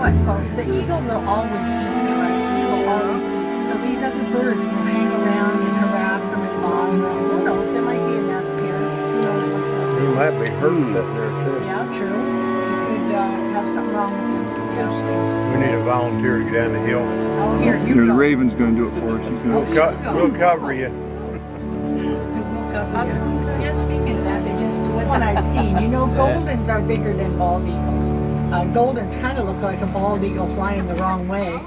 what, folks? The eagle will always eat, right? He will always eat. So these other birds will hang around and harass them and bother them. Who knows? There might be a nest here. Who knows what's going on? There might be birds sitting there too. Yeah, true. You could have something wrong with them. We need a volunteer to get down the hill. Oh, here, you Here, the go. Raven's going to do it for us. We'll cover you. Yeah, speaking of that, they just, what I've seen, you know, Goldens are bigger than bald eagles. Goldens kind of look like a bald eagle flying the wrong way.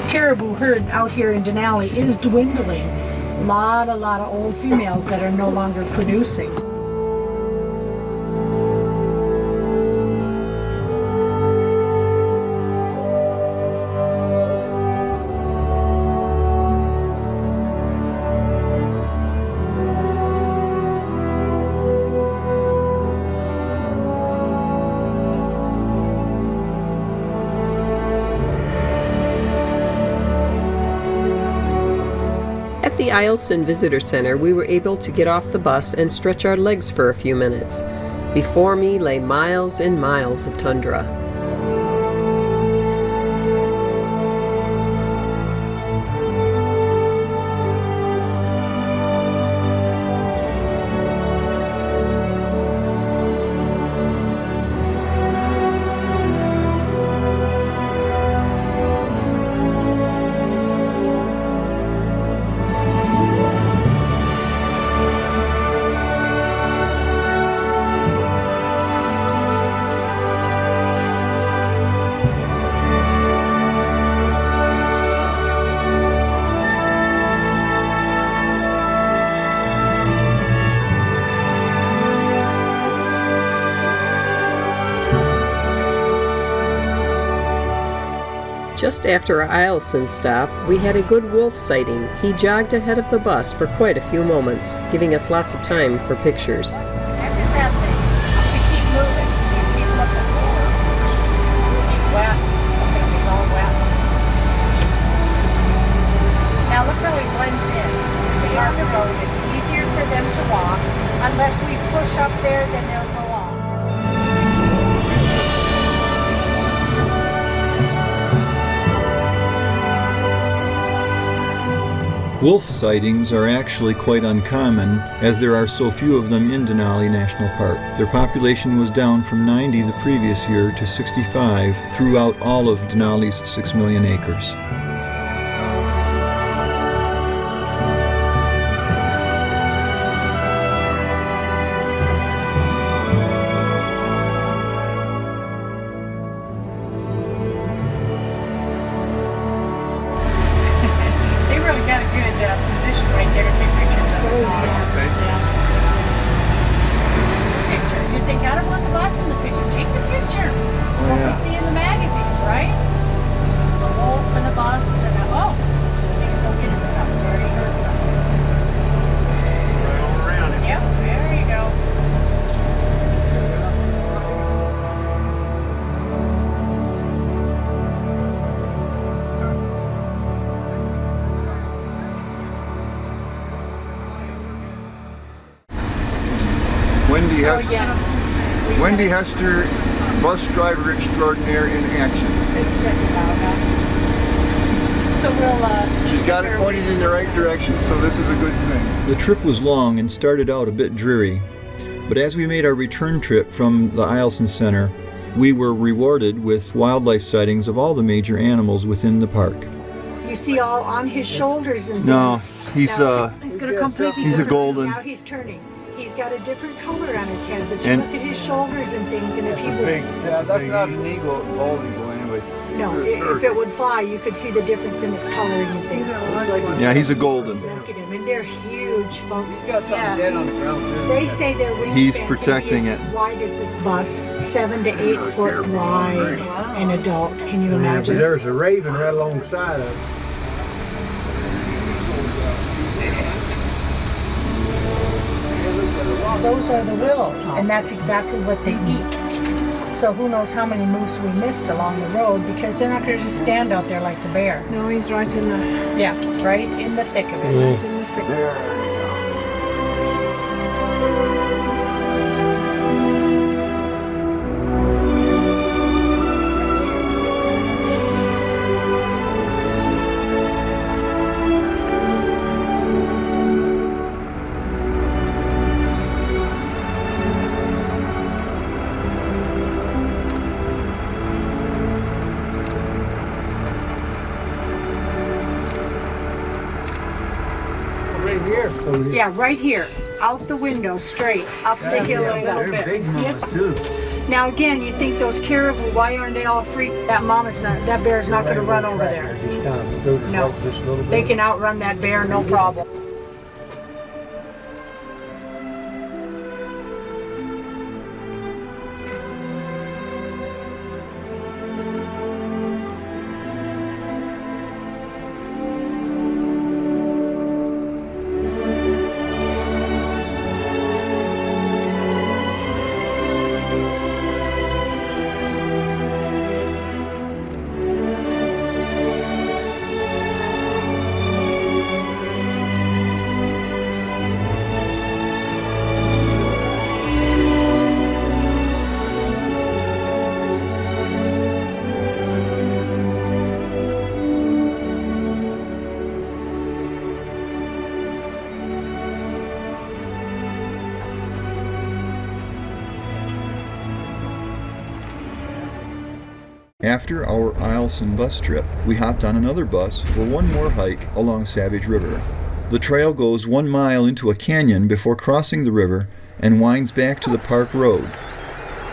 Caribou herd out here in Denali is dwindling. A lot of old females that are no longer producing. At the Eielson Visitor Center, we were able to get off the bus and stretch our legs for a few minutes. Before me lay miles and miles of tundra. Just after our Eielson stop, we had a good wolf sighting. He jogged ahead of the bus for quite a few moments, giving us lots of time for pictures. After that thing, we keep moving. We keep looking more. He's wet. Look at him, he's all wet. Now look how he blends in. Stay on the road. It's easier for them to walk. Unless we push up there, then they'll go off. Wolf sightings are actually quite uncommon, as there are so few of them in Denali National Park. Their population was down from 90 the previous year to 65 throughout all of Denali's 6 million acres. Got a good position right there to take pictures of. Picture. You think, I don't want the bus in the picture. Take the picture. That's what we see in the magazines, right? The wolf and the bus and oh, he can go get him something there. He heard something. Right all around it. Yep, there you go. Wendy Hester, bus driver extraordinaire in action. Check it out, huh? So we'll, she's got it pointed in the right direction, so this is a good thing. The trip was long and started out a bit dreary, but as we made our return trip from the Eielson Center, we were rewarded with wildlife sightings of all the major animals within the park. You see all on his shoulders and things. No, he's got a completely he's a different, golden. Now he's turning. He's got a different color on his head, but you look at his shoulders and things, and if he would... Yeah, that's not an eagle, bald eagle anyways. No, if it would fly, you could see the difference in its coloring and things. Yeah, he's a golden. Look at him, and they're huge, folks. He's got something dead on the ground, too. They say their wingspan He's protecting is it. wide as this bus, 7 to 8 foot wide, an adult. Can you imagine? There's a raven right alongside of it. those are the willows, and that's exactly what they eat. So who knows how many moose we missed along the road, because they're not going to just stand out there like the bear. No, he's right in the... Yeah, right in the thick of it. Right in the thick. There. Yeah, right here, out the window, straight, up the hill a little bit. Big mamas too. Now again, you think those caribou, why aren't they all free? That bear's not going to run over there. No, they can outrun that bear, no problem. After our Eielson bus trip, we hopped on another bus for one more hike along Savage River. The trail goes 1 mile into a canyon before crossing the river and winds back to the park road.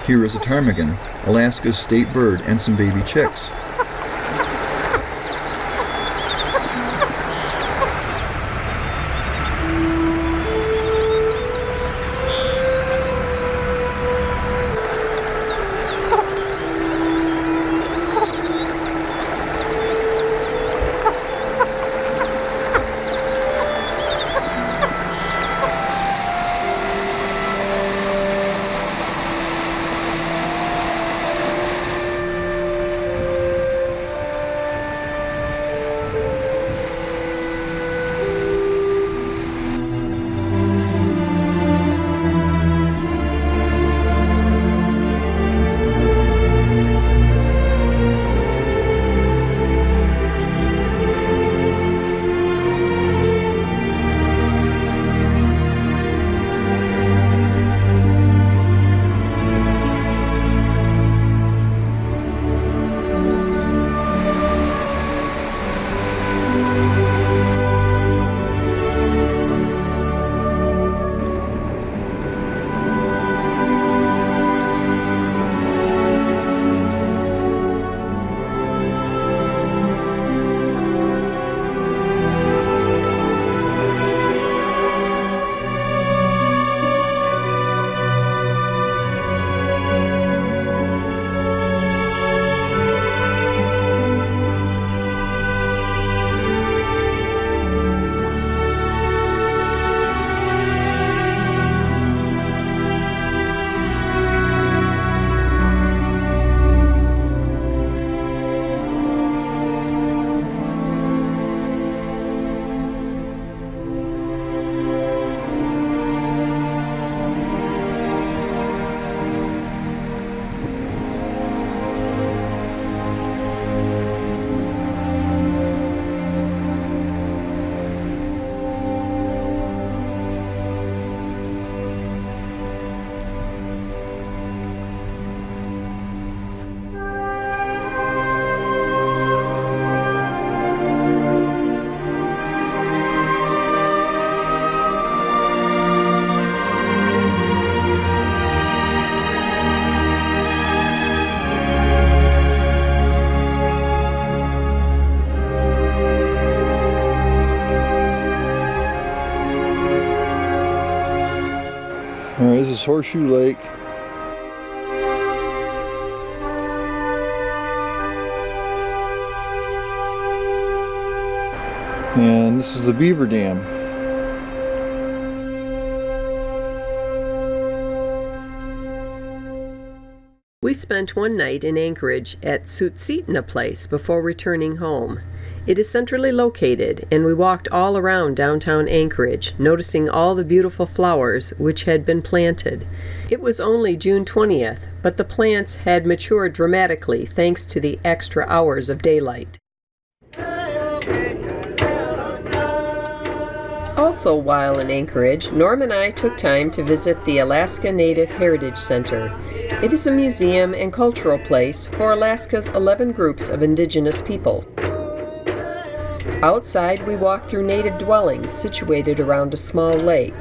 Here is a ptarmigan, Alaska's state bird, and some baby chicks. Alright, this is Horseshoe Lake. And this is the Beaver Dam. We spent one night in Anchorage at Tsutsitna Place before returning home. It is centrally located, and we walked all around downtown Anchorage, noticing all the beautiful flowers which had been planted. It was only June 20th, but the plants had matured dramatically thanks to the extra hours of daylight. Also, while in Anchorage, Norm and I took time to visit the Alaska Native Heritage Center. It is a museum and cultural place for Alaska's 11 groups of indigenous people. Outside, we walked through native dwellings situated around a small lake.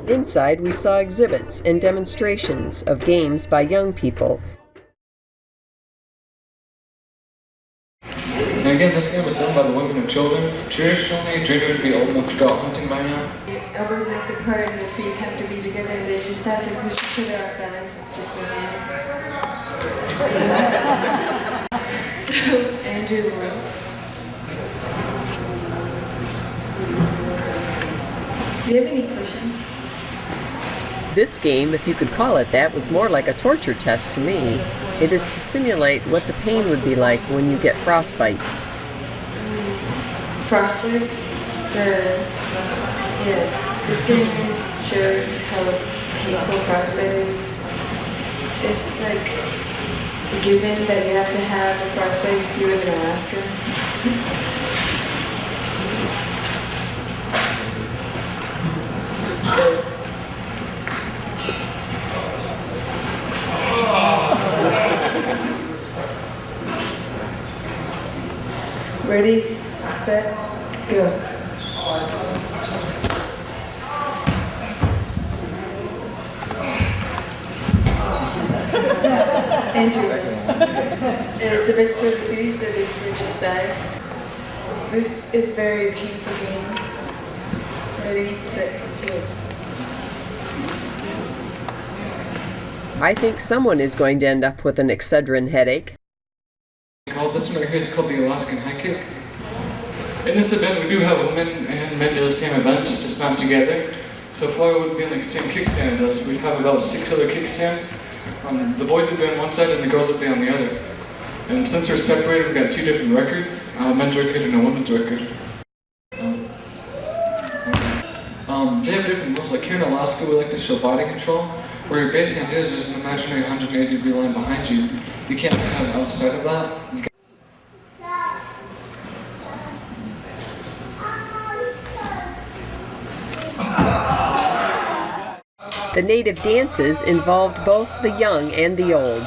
Inside, we saw exhibits and demonstrations of games by young people. And again, this game was done by the women and children. Traditionally, junior would be old enough to go out hunting by now. Elbows length apart and their feet have to be together. They just have to push each other up balance with just their hands. So, Andrew won. Do you have any questions? This game, if you could call it that, was more like a torture test to me. It is to simulate what the pain would be like when you get frostbite. Frostbite? This game shows how painful frostbite is. It's like given that you have to have a frostbite if you live in Alaska. Ready, set, go. Andrew, it's a best with you, so they switch sides. This is a very painful game. Ready, set, go. I think someone is going to end up with an Excedrin headache. This one right here is called the Alaskan High Kick. In this event, we do have women and men do the same event, just not together. So Flora would be on the same kickstand as us. We'd have about 6 other kickstands. The boys would be on one side and the girls would be on the other. And since we're separated, we've got 2 different records, a men's record and a women's record. They have different moves. Like here in Alaska, we like to show body control. Where your base hand is, there's an imaginary 180-degree line behind you. You can't hang on the other side of that. The native dances involved both the young and the old.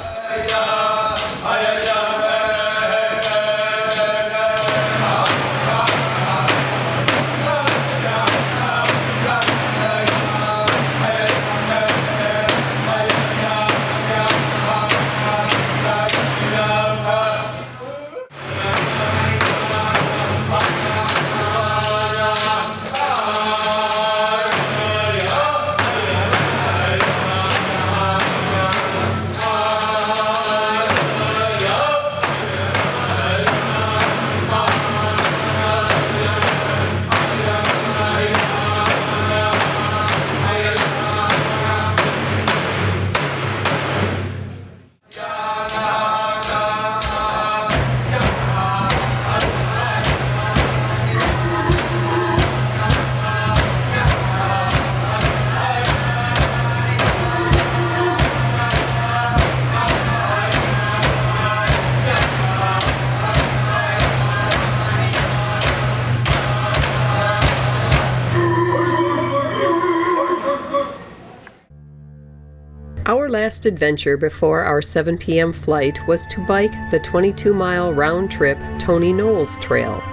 Our last adventure before our 7 p.m. flight was to bike the 22-mile round-trip Tony Knowles Trail.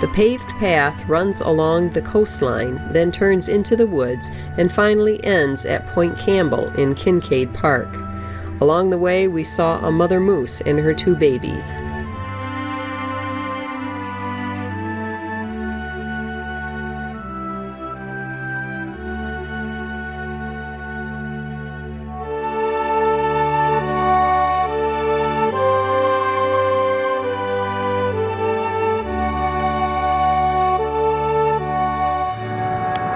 The paved path runs along the coastline, then turns into the woods, and finally ends at Point Campbell in Kincaid Park. Along the way, we saw a mother moose and her 2 babies.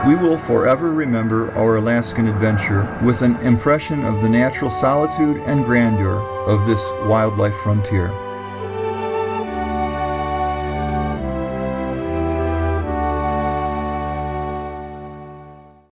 We will forever remember our Alaskan adventure with an impression of the natural solitude and grandeur of this wildlife frontier.